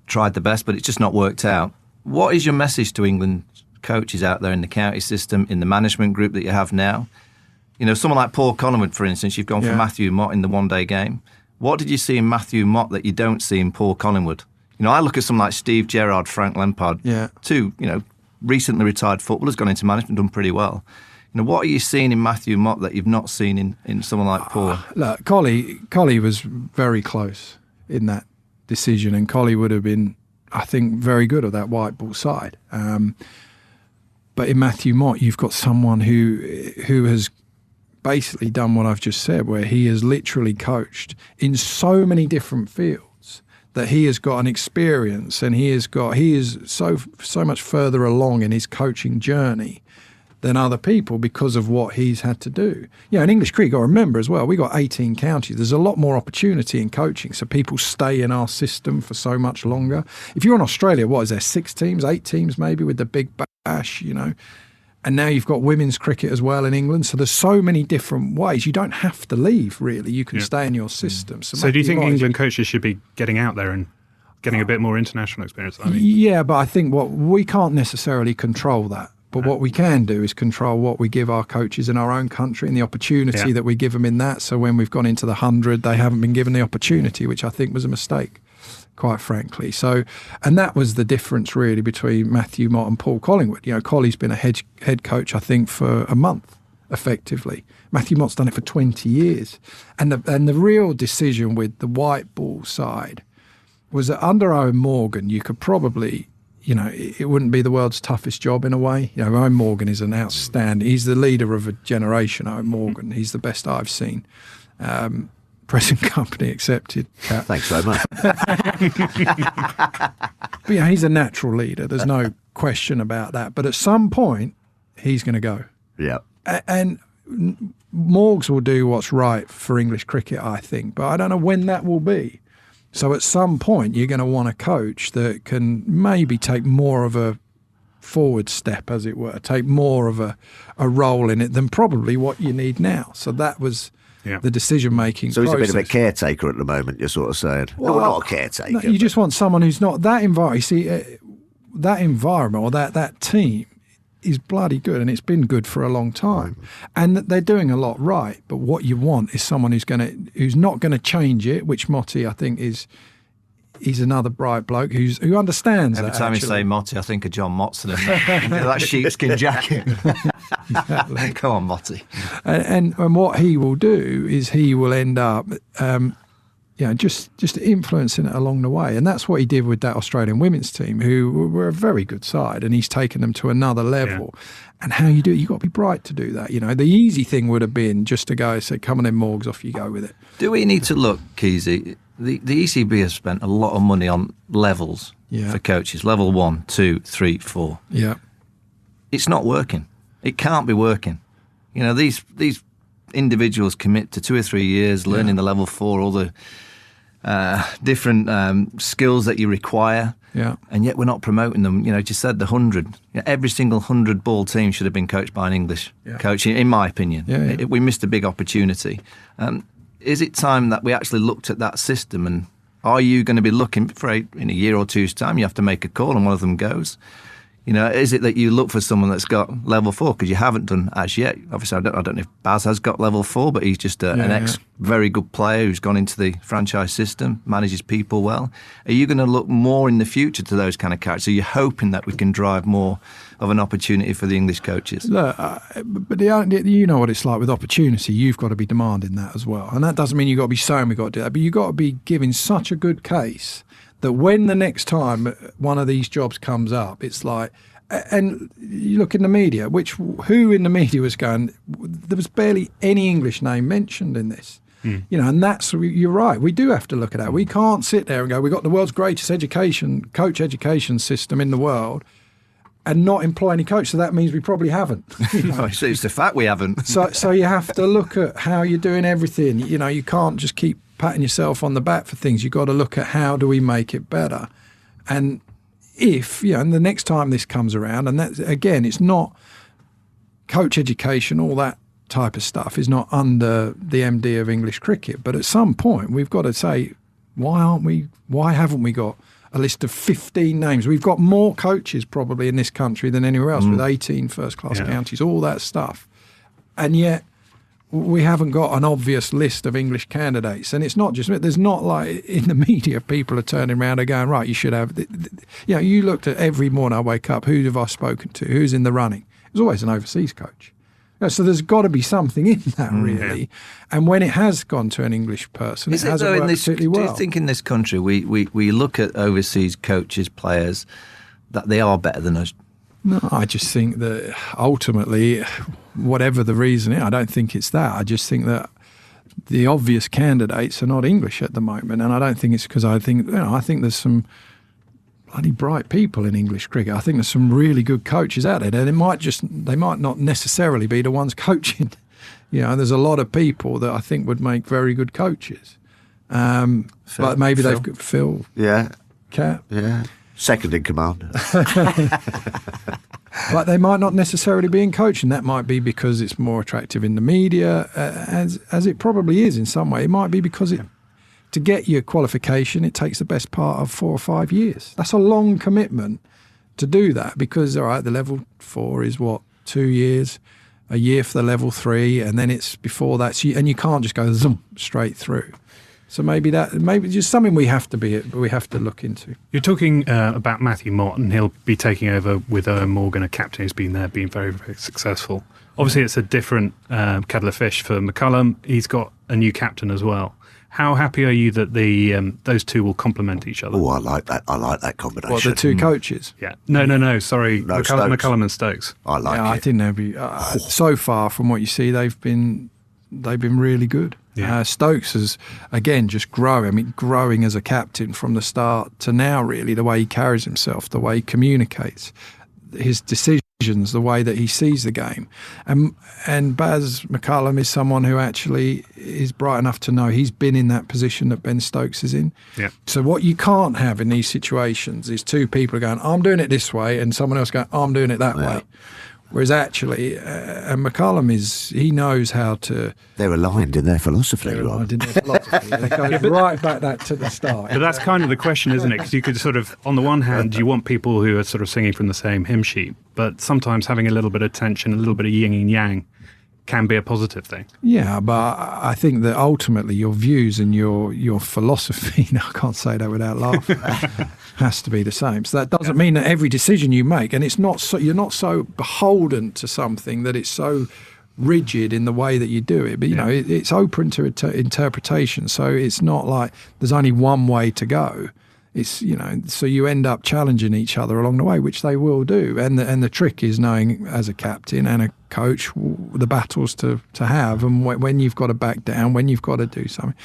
tried the best, but it's just not worked out. What is your message to England coaches out there in the county system, in the management group that you have now? Someone like Paul Collingwood, for instance, you've gone for Matthew Mott in the one-day game. What did you see in Matthew Mott that you don't see in Paul Collingwood? I look at someone like Steve Gerrard, Frank Lampard, two, recently retired footballers, gone into management, done pretty well. What are you seeing in Matthew Mott that you've not seen in someone like Paul? Look, Collie was very close in that decision, and Collie would have been, I think, very good at that white ball side. But in Matthew Mott, you've got someone who has basically done what I've just said, where he has literally coached in so many different fields. That he has got an experience and he is so much further along in his coaching journey than other people because of what he's had to do. In English cricket, got to remember as well, we got 18 counties. There's a lot more opportunity in coaching, so people stay in our system for so much longer. If you're in Australia, what is there, 6 teams, 8 teams maybe with the Big Bash, and now you've got women's cricket as well in England. So there's so many different ways. You don't have to leave, really. You can stay in your system. So do you think England coaches should be getting out there and getting a bit more international experience? Yeah, but I think we can't necessarily control that. But what we can do is control what we give our coaches in our own country and the opportunity that we give them in that. So when we've gone into the 100, they haven't been given the opportunity, which I think was a mistake, quite frankly. So, and that was the difference really between Matthew Mott and Paul Collingwood. Colley's been a head coach, I think, for a month, effectively. Matthew Mott's done it for 20 years. And the real decision with the white ball side was that under Owen Morgan, you could probably... it wouldn't be the world's toughest job in a way. Owen Morgan is an outstanding... He's the leader of a generation, Owen Morgan. He's the best I've seen. Present company accepted. Thanks so much. But he's a natural leader. There's no question about that. But at some point, he's going to go. Yeah. And Morgs will do what's right for English cricket, I think. But I don't know when that will be. So at some point, you're going to want a coach that can maybe take more of a forward step, as it were, take more of a role in it than probably what you need now. So that was the decision-making process. So he's a bit of a caretaker at the moment, you're sort of saying. Well, not a caretaker. No, you just want someone who's not that environment. You see, that environment or that team is bloody good, and it's been good for a long time, and they're doing a lot right. But what you want is someone who's not going to change it, which Motti, I think, he's another bright bloke who understands. Every time you say Motti, I think of John Motson and that sheepskin jacket. Exactly. Come on, Motti. And what he will do is he will end up just influencing it along the way. And that's what he did with that Australian women's team, who were a very good side, and he's taken them to another level. Yeah. And how you do it, you've got to be bright to do that. The easy thing would have been just to go say, come on in, Morgs, off you go with it. Do we need to look, Keezy? The ECB has spent a lot of money on levels for coaches. Level 1, 2, 3, 4. Yeah. It's not working. It can't be working. These individuals commit to 2 or 3 years learning the level 4, all the different skills that you require. Yeah. And yet we're not promoting them. You said the 100. Every single 100-ball team should have been coached by an English coach, in my opinion. Yeah. We missed a big opportunity. Is it time that we actually looked at that system? And are you going to be looking for in a year or two's time, you have to make a call and one of them goes? Is it that you look for someone that's got level 4? Because you haven't done as yet. Obviously, I don't know if Baz has got level 4, but he's just an very good player who's gone into the franchise system, manages people well. Are you going to look more in the future to those kind of characters? Are you hoping that we can drive more of an opportunity for the English coaches? Look, but you know what it's like with opportunity. You've got to be demanding that as well. And that doesn't mean you've got to be saying we've got to do that, but you've got to be giving such a good case that when the next time one of these jobs comes up, it's like, and you look in the media, who in the media was going, there was barely any English name mentioned in this. And you're right, we do have to look at that. We can't sit there and go, we've got the world's greatest coach education system in the world and not employ any coach. So that means we probably haven't. It's the fact we haven't. So you have to look at how you're doing everything. You can't just keep patting yourself on the back for things. You've got to look at how do we make it better. And and the next time this comes around, and that again, it's not coach education, all that type of stuff is not under the MD of English cricket. But at some point, we've got to say, why haven't we got a list of 15 names? We've got more coaches probably in this country than anywhere else, with 18 first-class counties, all that stuff. And yet we haven't got an obvious list of English candidates. And it's not just, there's not like in the media, people are turning around and going, right, you should have, you looked at every morning I wake up, who have I spoken to? Who's in the running? There's always an overseas coach. So there's got to be something in that, really. Yeah. And when it has gone to an English person, it hasn't worked particularly well. Do you think in this country we look at overseas coaches, players, that they are better than us? No, I just think that ultimately, whatever the reason is, I don't think it's that. I just think that the obvious candidates are not English at the moment, and I don't think it's because I think there's some bloody bright people in English cricket. I think there's some really good coaches out there, and they might not necessarily be the ones coaching. There's a lot of people that I think would make very good coaches. But maybe they've got Phil. Yeah. Cat. Yeah. Second in command. But they might not necessarily be in coaching. That might be because it's more attractive in the media, as it probably is in some way. It might be because to get your qualification, it takes the best part of 4 or 5 years. That's a long commitment to do that because, all right, the level 4 is 2 years, a year for the level 3, and then it's before that. And you can't just go zoom straight through. So maybe just something we have to look into. You're talking about Matthew Mott, and he'll be taking over with Owen Morgan, a captain who's been there, being very, very successful. Obviously, it's a different kettle of fish for McCullum. He's got a new captain as well. How happy are you that those two will complement each other? Oh, I like that. I like that combination. What, the two coaches? Yeah. No. Sorry, No, McCullum and Stokes. I like it. I think they'll be. So far, from what you see, they've been really good. Yeah. Stokes is, again, just growing. I mean, growing as a captain from the start to now, really, the way he carries himself, the way he communicates, his decisions, the way that he sees the game. And Baz McCullum is someone who actually is bright enough to know he's been in that position that Ben Stokes is in. Yeah. So what you can't have in these situations is two people going, I'm doing it this way, and someone else going, I'm doing it that way. Whereas actually, and McCullum he knows how to... They're aligned in their philosophy. They're aligned in their philosophy. It goes right back to the start. But that's kind of the question, isn't it? Because you could sort of, on the one hand, you want people who are sort of singing from the same hymn sheet, but sometimes having a little bit of tension, a little bit of yin and yang can be a positive thing. Yeah, but I think that ultimately your views and your philosophy, I can't say that without laughing, has to be the same. So that doesn't mean that every decision you make, and you're not so beholden to something that it's so rigid in the way that you do it. But, it's open to interpretation. So it's not like there's only one way to go. It's, so you end up challenging each other along the way, which they will do. And the trick is knowing, as a captain and a coach, the battles to have, and when you've got to back down, when you've got to do something.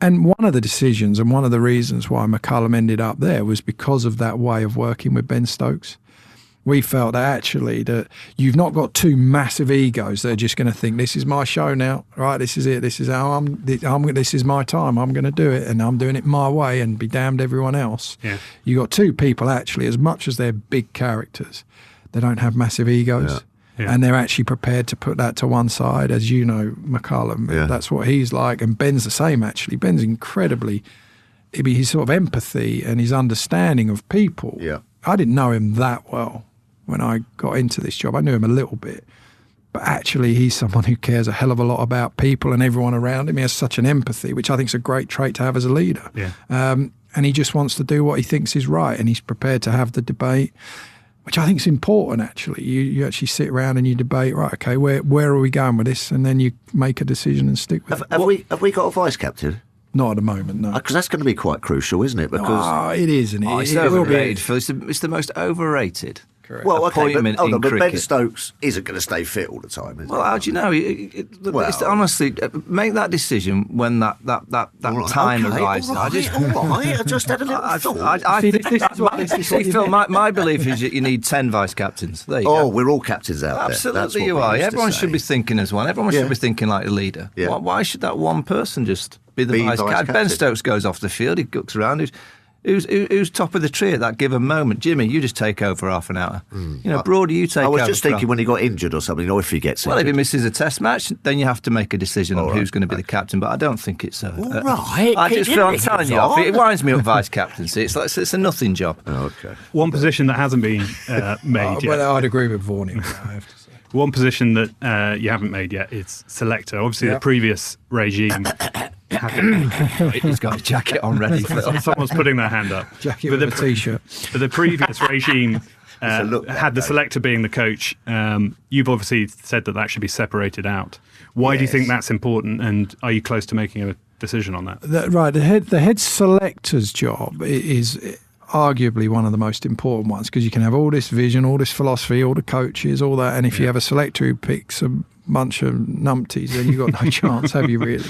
And one of the decisions and one of the reasons why McCullum ended up there was because of that way of working with Ben Stokes. We felt actually that you've not got two massive egos that are just going to think, this is my show now, right? This is it. This is how this is my time. I'm going to do it, and I'm doing it my way, and be damned everyone else. Yeah. You got two people actually, as much as they're big characters, they don't have massive egos. Yeah. Yeah. And they're actually prepared to put that to one side. As you know, McCullum, that's what he's like. And Ben's the same, actually. Ben's incredibly, his sort of empathy and his understanding of people. Yeah. I didn't know him that well when I got into this job. I knew him a little bit. But actually, he's someone who cares a hell of a lot about people and everyone around him. He has such an empathy, which I think is a great trait to have as a leader. Yeah. And he just wants to do what he thinks is right. And he's prepared to have the debate, which I think is important, actually. You actually sit around and you debate, right, okay, where are we going with this? And then you make a decision and stick with it. Have we got a vice captain? Not at the moment, no. Because that's going to be quite crucial, isn't it? Because it is, isn't it? It's It will be. overrated, Phil. It's the most overrated appointment in but cricket. Ben Stokes isn't going to stay fit all the time, is he? Well, how do you know? It's honestly, make that decision when that time arrives. All right. I just had a little thought. I think, Phil, my belief is that you need 10 vice captains. There you go. We're all captains out there. Absolutely, That's what you we are. used to Everyone say. should be thinking as one. Everyone should be thinking like a leader. Yeah. Why should that one person just be the vice captain? captain. Ben Stokes goes off the field. He looks around. Who's top of the tree at that given moment? Jimmy, you just take over half an hour. Broady, you take over. I was just thinking when he got injured or something, or if he gets Well, if injured. he misses a test match, then you have to make a decision on who's going to be the captain. But I don't think it's All right. I just feel I'm telling you off. It winds me up vice captaincy. It's a nothing job. Okay. One position that hasn't been made yet. Well, I'd agree with Vaughany, I have to say. One position that you haven't made yet is selector. Obviously, the previous regime... He's got a jacket on ready. Someone's putting their hand up. Jacket with a T-shirt. But the previous regime look had the selector being the coach. You've obviously said that should be separated out. Why do you think that's important, and are you close to making a decision on that? Right, the head selector's job is arguably one of the most important ones, because you can have all this vision, all this philosophy, all the coaches, all that, and if you have a selector who picks a bunch of numpties, then you've got no chance, have you really?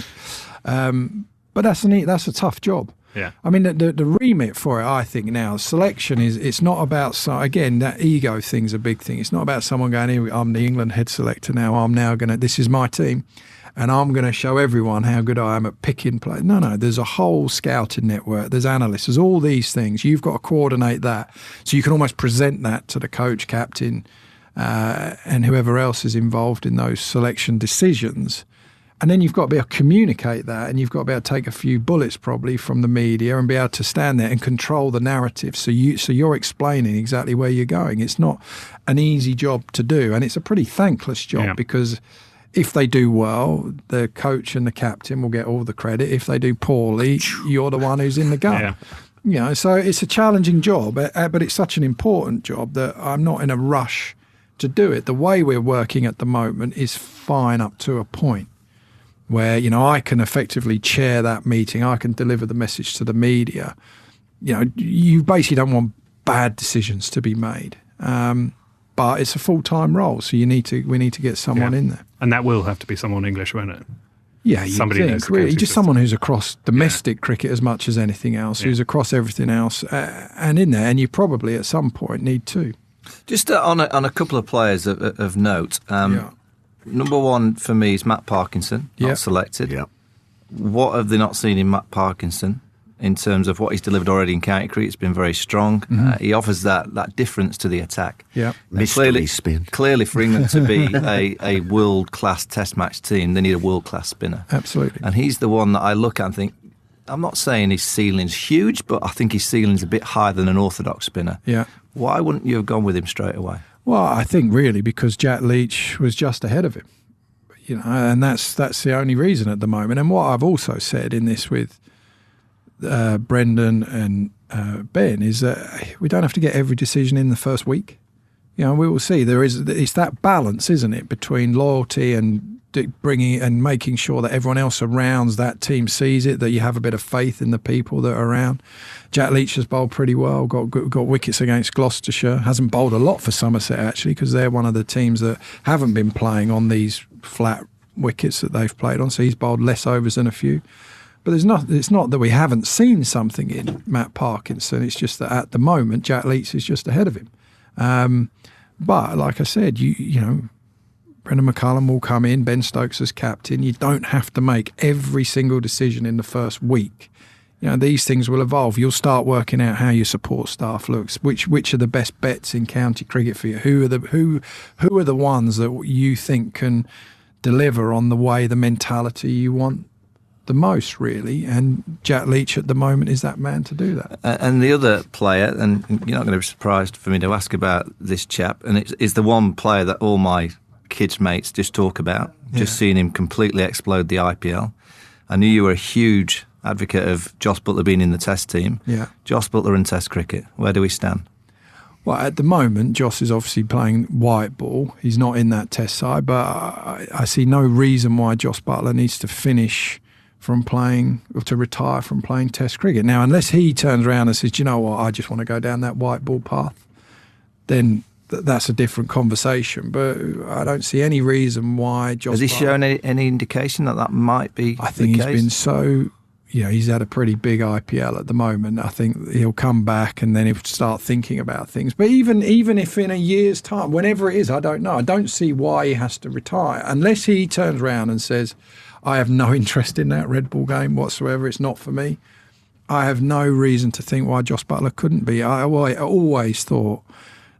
But that's a tough job. Yeah. I mean, the remit for it, I think now, selection it's not about, again, that ego thing's a big thing. It's not about someone going, here, I'm the England head selector now, I'm now going to, this is my team, and I'm going to show everyone how good I am at picking play. No, there's a whole scouting network, there's analysts, there's all these things. You've got to coordinate that. So you can almost present that to the coach, captain, and whoever else is involved in those selection decisions. And then you've got to be able to communicate that, and you've got to be able to take a few bullets probably from the media and be able to stand there and control the narrative. So you're explaining exactly where you're going. It's not an easy job to do, and it's a pretty thankless job because if they do well, the coach and the captain will get all the credit. If they do poorly, you're the one who's in the gun. Yeah. So it's a challenging job, but it's such an important job that I'm not in a rush to do it. The way we're working at the moment is fine up to a point where, I can effectively chair that meeting. I can deliver the message to the media. You basically don't want bad decisions to be made. But it's a full-time role, so we need to get someone in there. And that will have to be someone English, won't it? Yeah, somebody think, really, just someone who's across domestic cricket as much as anything else, who's across everything else, and in there. And you probably at some point need to. Just on a couple of players of note. Number one for me is Matt Parkinson, not selected. Yeah. What have they not seen in Matt Parkinson? In terms of what he's delivered already in county cricket, it's been very strong. He offers that difference to the attack. Yeah, mystery spin. Clearly, for England to be a world-class Test match team, they need a world-class spinner. Absolutely. And he's the one that I look at and think, I'm not saying his ceiling's huge, but I think his ceiling's a bit higher than an orthodox spinner. Yeah. Why wouldn't you have gone with him straight away? Well, I think really because Jack Leach was just ahead of him. And that's the only reason at the moment. And what I've also said in this with Brendon and Ben is that we don't have to get every decision in the first week. We will see. It's that balance, isn't it, between loyalty and bringing and making sure that everyone else around that team sees it, that you have a bit of faith in the people that are around. Jack Leach has bowled pretty well, got wickets against Gloucestershire, hasn't bowled a lot for Somerset actually, because they're one of the teams that haven't been playing on these flat wickets that they've played on, so he's bowled less overs than a few. But it's not that we haven't seen something in Matt Parkinson, it's just that at the moment Jack Leach is just ahead of him. But like I said, Brendon McCullum will come in, Ben Stokes as captain. You don't have to make every single decision in the first week. These things will evolve. You'll start working out how your support staff looks, which are the best bets in county cricket for you. Who are the ones that you think can deliver on the way, the mentality you want the most, really, and Jack Leach at the moment is that man to do that. And the other player, and you're not going to be surprised for me to ask about this chap, and it's the one player that all my kids' mates just talk about, just seeing him completely explode the IPL. I knew you were a huge advocate of Jos Buttler being in the Test team. Yeah. Jos Buttler and Test cricket, where do we stand? Well, at the moment, Jos is obviously playing white ball. He's not in that Test side, but I see no reason why Jos Buttler needs to finish from playing or to retire from playing Test cricket. Now, unless he turns around and says, "Do you know what, I just want to go down that white ball path," then that's a different conversation. But I don't see any reason why Jos Has he Buttler, shown any indication that might be I think the he's case? been so... he's had a pretty big IPL at the moment. I think he'll come back and then he'll start thinking about things. But even if in a year's time, whenever it is, I don't know. I don't see why he has to retire unless he turns around and says, "I have no interest in that red ball game whatsoever. It's not for me." I have no reason to think why Jos Buttler couldn't be. I always thought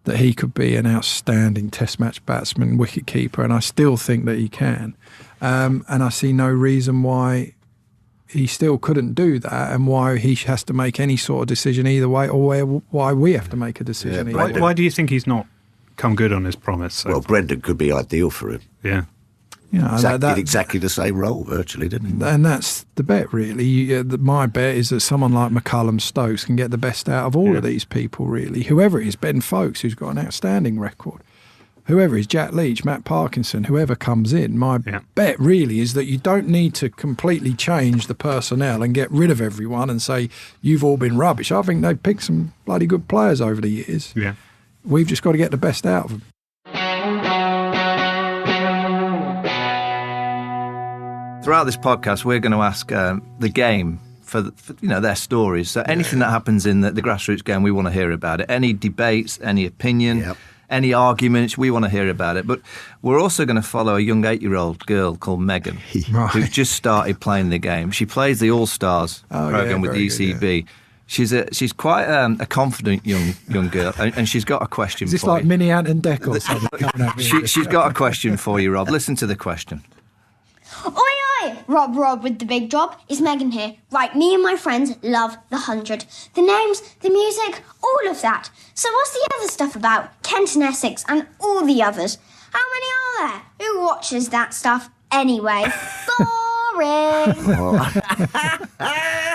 that he could be an outstanding Test match batsman, wicket keeper, and I still think that he can. And I see no reason why he still couldn't do that, and why he has to make any sort of decision either way, or why we have to make a decision either way. Why do you think he's not come good on his promise? Well, Brendon could be ideal for him. Yeah. Did exactly the same role virtually, didn't he? And that's the bet, really. My bet is that someone like McCullum Stokes can get the best out of all of these people, really. Whoever it is, Ben Folkes, who's got an outstanding record. Whoever is Jack Leach, Matt Parkinson, whoever comes in, my bet really is that you don't need to completely change the personnel and get rid of everyone and say, you've all been rubbish. I think they've picked some bloody good players over the years. Yeah. We've just got to get the best out of them. Throughout this podcast, we're going to ask the game for their stories. So anything that happens in the grassroots game, we want to hear about it. Any debates, any opinion, any arguments, we want to hear about it. But we're also going to follow a young 8-year-old girl called Meghan, who's just started playing the game. She plays the All-Stars program with the ECB. Good, She's quite a confident young girl, and she's got a question for you. Is this like Mini Ant and Deck or something? She's got a question for you, Rob. Listen to the question. Oi, oi! Rob with the big job. Is Meghan here? Right, me and my friends love the 100. The names, the music, all of that. So what's the other stuff about? Kent and Essex and all the others. How many are there? Who watches that stuff anyway? Boring!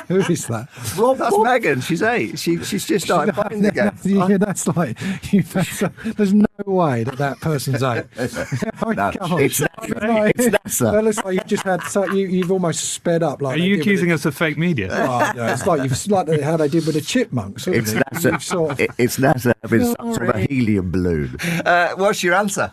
Who is that? Rob, that's Meghan. She's 8. She's just started playing the game. Yeah, that's like... there's no way that person's 8. It's NASA. That looks like you've just had... you've almost sped up. Like Are you accusing us of fake media? Oh, no, it's like how they did with the chipmunks. It's NASA. It's NASA having some sort of a helium balloon. What's your answer?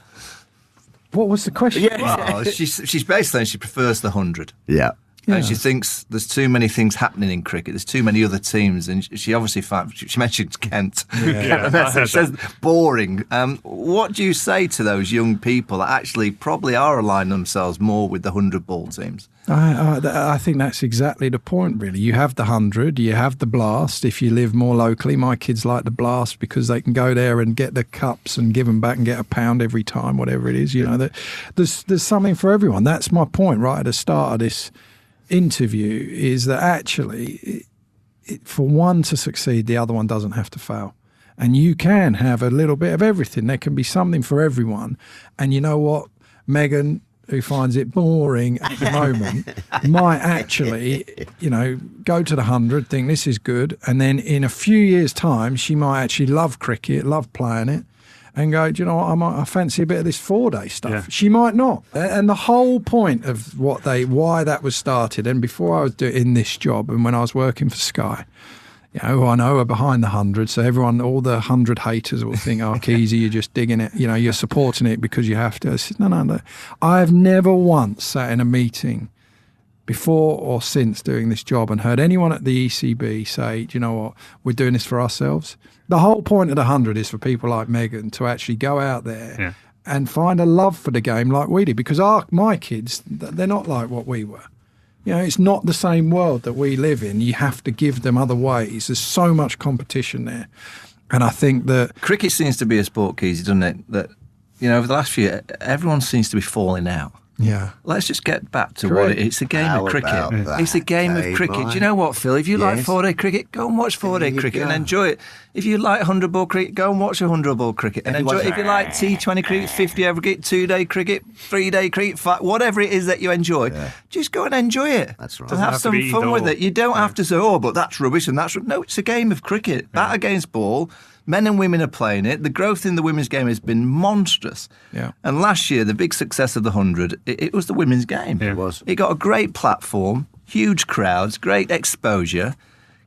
What was the question? Well, she's basically saying she prefers the 100. Yeah. And she thinks there's too many things happening in cricket. There's too many other teams. And she obviously found... She mentioned Kent. She says boring. What do you say to those young people that actually probably are aligning themselves more with the 100-ball teams? I think that's exactly the point, really. You have the 100, you have the Blast. If you live more locally, my kids like the Blast because they can go there and get the cups and give them back and get a pound every time, whatever it is. You know, there's something for everyone. That's my point right at the start of this interview, is that actually for one to succeed, the other one doesn't have to fail. And you can have a little bit of everything. There can be something for everyone. And you know what? Meghan, who finds it boring at the moment, might actually, go to the 100, think this is good. And then in a few years' time, she might actually love cricket, love playing it, and go, do you know what, I fancy a bit of this 4-day stuff. Yeah. She might not. And the whole point of why that was started, and before I was doing this job and when I was working for Sky, I know are behind the 100, so all the 100 haters will think, oh, Keezy, you're just digging it, you're supporting it because you have to. I said, no. I've never once sat in a meeting before or since doing this job and heard anyone at the ECB say, do you know what, we're doing this for ourselves. The whole point of the 100 is for people like Meghan to actually go out there and find a love for the game like we did, because my kids, they're not like what we were. It's not the same world that we live in. You have to give them other ways. There's so much competition there. And I think that... Cricket seems to be a sport, Keezy, doesn't it? That, over the last few years, everyone seems to be falling out. Yeah. Let's just get back to what it is. It's a game of cricket. It's a game of cricket. Do you know what, Phil? If you like 4-day cricket, go and watch 4-day cricket and enjoy it. If you like 100-ball cricket, go and watch 100-ball cricket and enjoy it. If you like T20 cricket, 50-over cricket, 2-day cricket, 3-day cricket, whatever it is that you enjoy, just go and enjoy it. That's right. And have some fun with it. You don't have to say, but that's rubbish and that's... No, it's a game of cricket. Bat against ball. Men and women are playing it. The growth in the women's game has been monstrous. Yeah. And last year, the big success of the 100, it was the women's game. Yeah. It was. It got a great platform, huge crowds, great exposure.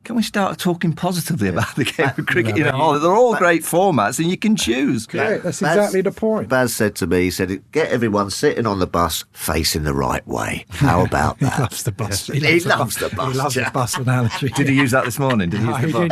Can we start talking positively about the game of cricket? They're all great formats and you can choose. Correct, that's exactly the point. Baz said to me, he said, get everyone sitting on the bus facing the right way. How about that? He loves the bus. He loves the bus. He loves the bus analogy. Did he use that this morning? Did he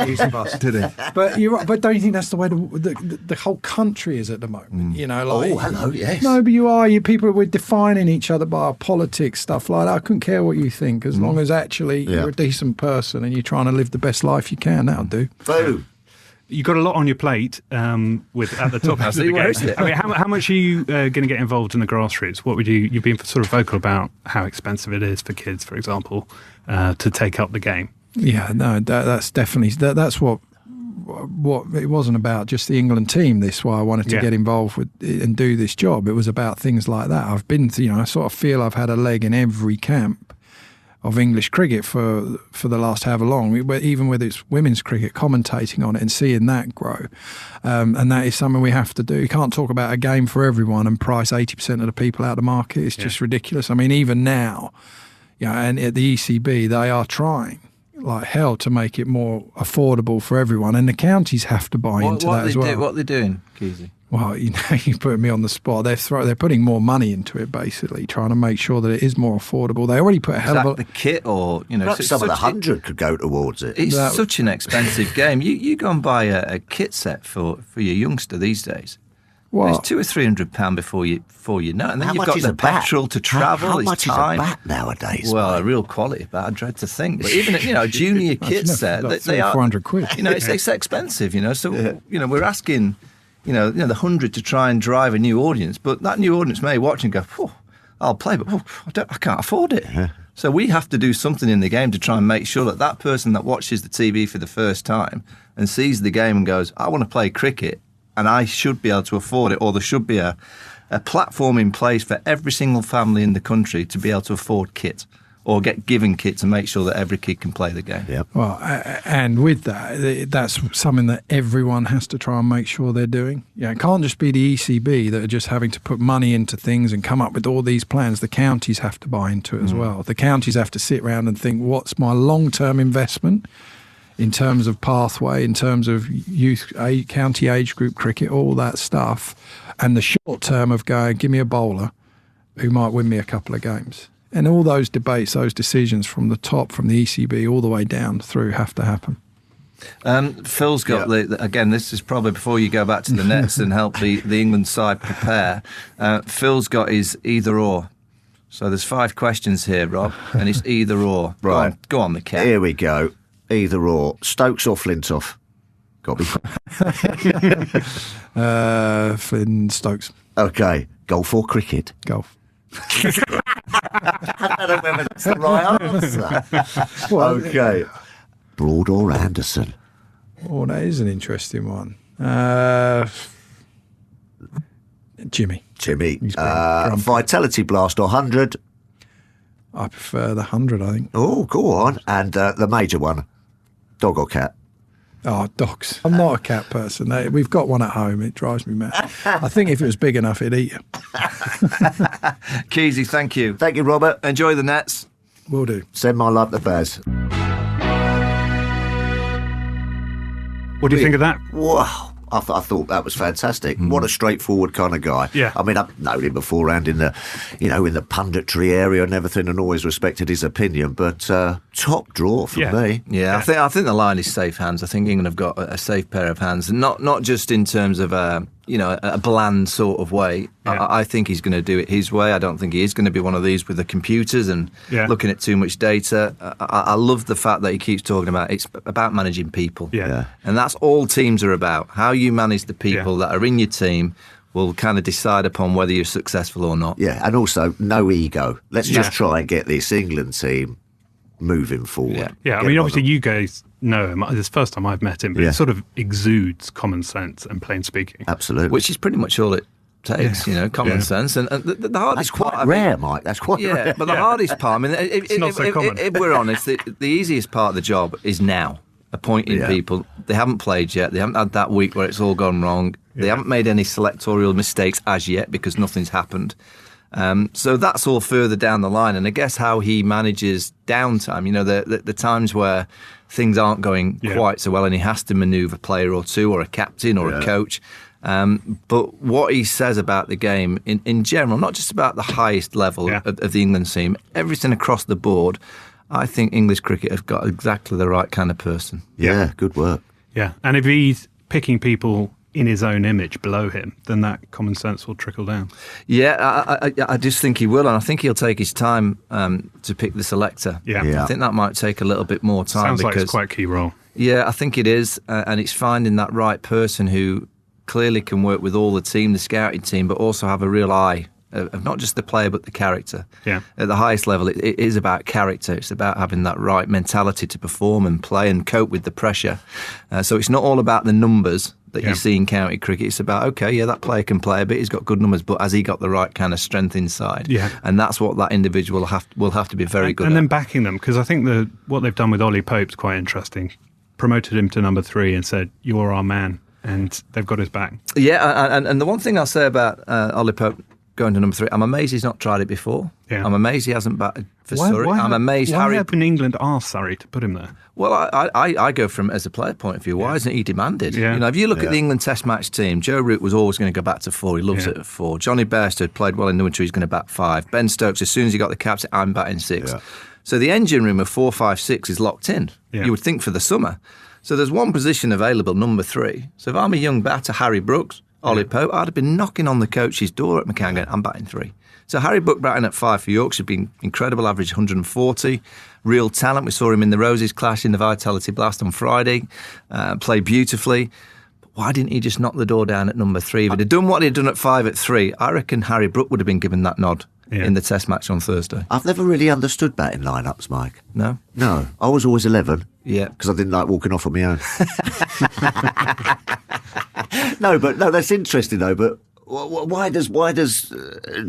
use the bus? Did he? But you're right. But don't you think that's the way the whole country is at the moment? Hello, yes. No, but people we're defining each other by our politics, stuff like that. I couldn't care what you think, as long as actually you're a decent person and you're trying to live the best life you can. That'll do. Boom. You've got a lot on your plate with at the top of the game. I mean, how much are you going to get involved in the grassroots? What would you've been sort of vocal about how expensive it is for kids, for example, to take up the game? Yeah, no, that's definitely that's what it wasn't about just the England team. This why I wanted to get involved with and do this job. It was about things like that. I've been, I sort of feel I've had a leg in every camp of English cricket for the last however long, even with its women's cricket, commentating on it and seeing that grow. And that is something we have to do. You can't talk about a game for everyone and price 80% of the people out of the market. It's just ridiculous. I mean, even now, and at the ECB, they are trying like hell to make it more affordable for everyone. And the counties have to buy into that as well. What are they doing, Keezy? Well, you put me on the spot. They're putting more money into it, basically, trying to make sure that it is more affordable. They already put a hell of a... the kit, or some of the 100 could go towards it. It's such an expensive game. You go and buy a kit set for your youngster these days. Well, it's £200 or £300 before you know it. And then you've got the petrol to travel. How much time. is a bat nowadays? Well, mate? A real quality bat, I dread to think. But even a junior kit set, they are 400 quid. It's expensive. So we're asking. The 100 to try and drive a new audience, but that new audience may watch and go, I'll play, but I can't afford it. Yeah. So we have to do something in the game to try and make sure that person that watches the TV for the first time and sees the game and goes, I want to play cricket, and I should be able to afford it, or there should be a platform in place for every single family in the country to be able to afford kit, or get given kit to make sure that every kid can play the game. Yep. Well, and with that's something that everyone has to try and make sure they're doing. It can't just be the ECB that are just having to put money into things and come up with all these plans. The counties have to buy into it as well. The counties have to sit around and think, what's my long-term investment in terms of pathway, in terms of youth, county age group cricket, all that stuff, and the short term of going, give me a bowler who might win me a couple of games. And all those debates, those decisions from the top, from the ECB all the way down through have to happen. Phil's got again, this is probably before you go back to the nets and help the England side prepare. Phil's got his either or. So there's 5 questions here, Rob, and it's either or. Right. Go on, the cat. Here we go. Either or. Stokes or Flintoff? Got to be. Flynn Stokes. Okay. Golf or cricket? Golf. I don't know whether that's the right answer. Okay. Broad or Anderson? Oh, that is an interesting one. Jimmy. Vitality Blast or 100? I prefer the 100, I think. Oh, go on. And the major one, dog or cat? Oh, dogs. I'm not a cat person. We've got one at home. It drives me mad. I think if it was big enough, it'd eat you. Keezy, thank you. Thank you, Robert. Enjoy the nets. Will do. Send my love to Baz. What do you think of that? Wow. I thought that was fantastic. What a straightforward kind of guy. Yeah. I mean, I've known him beforehand in the, in the punditry area and everything, and always respected his opinion. But top draw for me. Yeah, I think the line is safe hands. I think England have got a safe pair of hands, and not just in terms of a bland sort of way. Yeah. I think he's going to do it his way. I don't think he is going to be one of these with the computers and looking at too much data. I love the fact that he keeps talking about it's about managing people. Yeah. And that's all teams are about. How you manage the people that are in your team will kind of decide upon whether you're successful or not. Yeah, and also no ego. Let's just try and get this England team moving forward. Yeah, I mean, obviously you guys know him. This is the first time I've met him, but it sort of exudes common sense and plain speaking. Absolutely. Which is pretty much all it takes, common sense. And the hardest That's quite part, rare, Mike. That's quite rare. But the hardest part, I mean, It's not so common. If we're honest, the easiest part of the job is now. Appointing people. They haven't played yet. They haven't had that week where it's all gone wrong. They haven't made any selectorial mistakes as yet because nothing's happened. So that's all further down the line. And I guess how he manages downtime, the times where things aren't going quite so well and he has to manoeuvre a player or two or a captain or a coach. But what he says about the game in general, not just about the highest level of the England team, everything across the board, I think English cricket have got exactly the right kind of person. Yeah, good work. Yeah, and if he's picking people in his own image below him, then that common sense will trickle down. Yeah, I just think he will, and I think he'll take his time to pick the selector. Yeah. I think that might take a little bit more time. Sounds like it's quite a key role. Yeah, I think it is, and it's finding that right person who clearly can work with all the team, the scouting team, but also have a real eye of not just the player but the character. Yeah. At the highest level, it is about character. It's about having that right mentality to perform and play and cope with the pressure. So it's not all about the numbers that you see in county cricket. It's about, that player can play a bit, he's got good numbers, but has he got the right kind of strength inside? Yeah. And that's what that individual will have to be very good at. And then backing them, because I think what they've done with Ollie Pope's quite interesting. Promoted him to number 3 and said, you're our man, and they've got his back. Yeah, and the one thing I'll say about Ollie Pope going to number 3, I'm amazed he's not tried it before. Yeah. I'm amazed he hasn't batted for Surrey. I'm amazed Why haven't England asked Surrey to put him there? Well, I go from as a player point of view. Why isn't he demanded? Yeah. You know, if you look at the England Test match team, Joe Root was always going to go back to 4. He loves it at 4. Johnny Bairstow played well in the winter. He's going to bat 5. Ben Stokes, as soon as he got the caps, I'm batting 6. Yeah. So the engine room of 4, 5, 6 is locked in. Yeah. You would think for the summer. So there's one position available, number 3. So if I'm a young batter, Harry Brooks, Ollie Pope, I'd have been knocking on the coach's door at McCann going, I'm batting 3. So Harry Brooks batting at 5 for Yorkshire, been incredible, average 140. Real talent. We saw him in the Roses clash in the Vitality Blast on Friday. Played beautifully. But why didn't he just knock the door down at number 3? If he'd have done what he'd done at 5 at 3, I reckon Harry Brooks would have been given that nod in the Test match on Thursday. I've never really understood batting lineups, Mike. No? No. I was always 11. Yeah. Because I didn't like walking off on my own. No, that's interesting though. But why does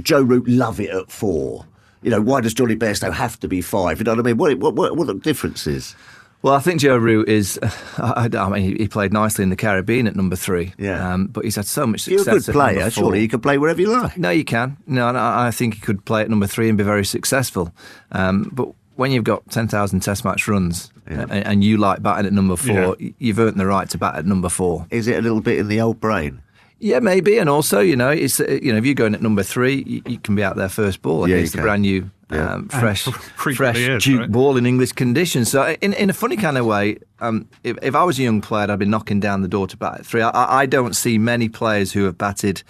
Joe Root love it at 4? You know, why does Johnny Bairstow have to be 5? You know what I mean? What the difference is? Well, I think Joe Root is. I mean, he played nicely in the Caribbean at number 3. Yeah. But he's had so much success. You're a good at player. number 4. Surely you can play wherever you like. No, you can. No, I think he could play at number 3 and be very successful. But when you've got 10,000 Test match runs and you like batting at number 4, you've earned the right to bat at number 4. Is it a little bit in the old brain? Yeah, maybe. And also, you know, it's if you're going at number 3, you can be out there first ball against the brand new, fresh Duke ball in English conditions. So, in a funny kind of way, if I was a young player, I'd be knocking down the door to bat at 3. I don't see many players who have batted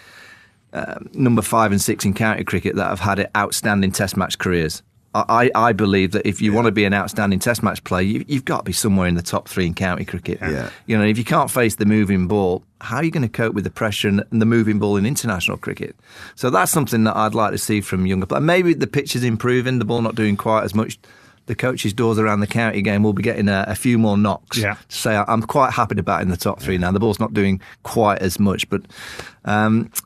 number 5 and 6 in county cricket that have had outstanding Test match careers. I believe that if you want to be an outstanding Test match player, you've got to be somewhere in the top 3 in county cricket. Yeah. You know, if you can't face the moving ball, how are you going to cope with the pressure and the moving ball in international cricket? So that's something that I'd like to see from younger players. Maybe the pitch is improving, the ball not doing quite as much. The coaches' doors around the county game will be getting a few more knocks to say I'm quite happy to bat in the top 3 now. The ball's not doing quite as much, but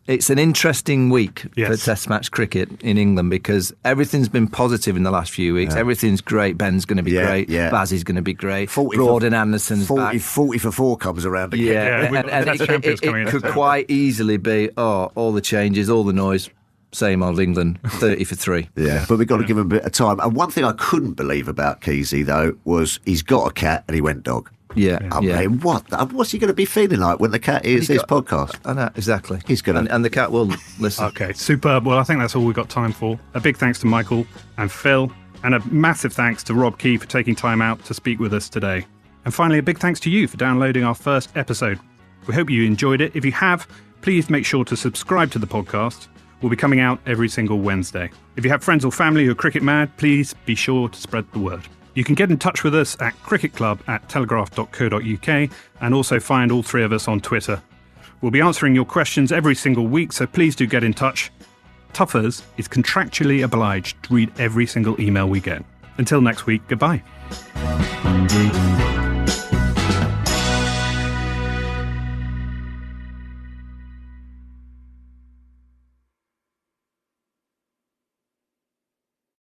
it's an interesting week for Test match cricket in England because everything's been positive in the last few weeks. Everything's great. Ben's going to be great. Bazzy's going to be great. Broad and Anderson's back. 40 for 4 comes around again. And it could quite easily be, all the changes, all the noise. Same old England, 30 for 3. Yeah, but we've got to give him a bit of time. And one thing I couldn't believe about Keezy, though, was he's got a cat and he went dog. Yeah. I mean, what's he going to be feeling like when the cat hears this podcast? I know, exactly. He's going to... And the cat will listen. Okay, superb. Well, I think that's all we've got time for. A big thanks to Michael and Phil, and a massive thanks to Rob Key for taking time out to speak with us today. And finally, a big thanks to you for downloading our first episode. We hope you enjoyed it. If you have, please make sure to subscribe to the podcast. We'll be coming out every single Wednesday. If you have friends or family who are cricket mad, please be sure to spread the word. You can get in touch with us at cricketclub@telegraph.co.uk and also find all 3 of us on Twitter. We'll be answering your questions every single week, so please do get in touch. Tuffers is contractually obliged to read every single email we get. Until next week, goodbye.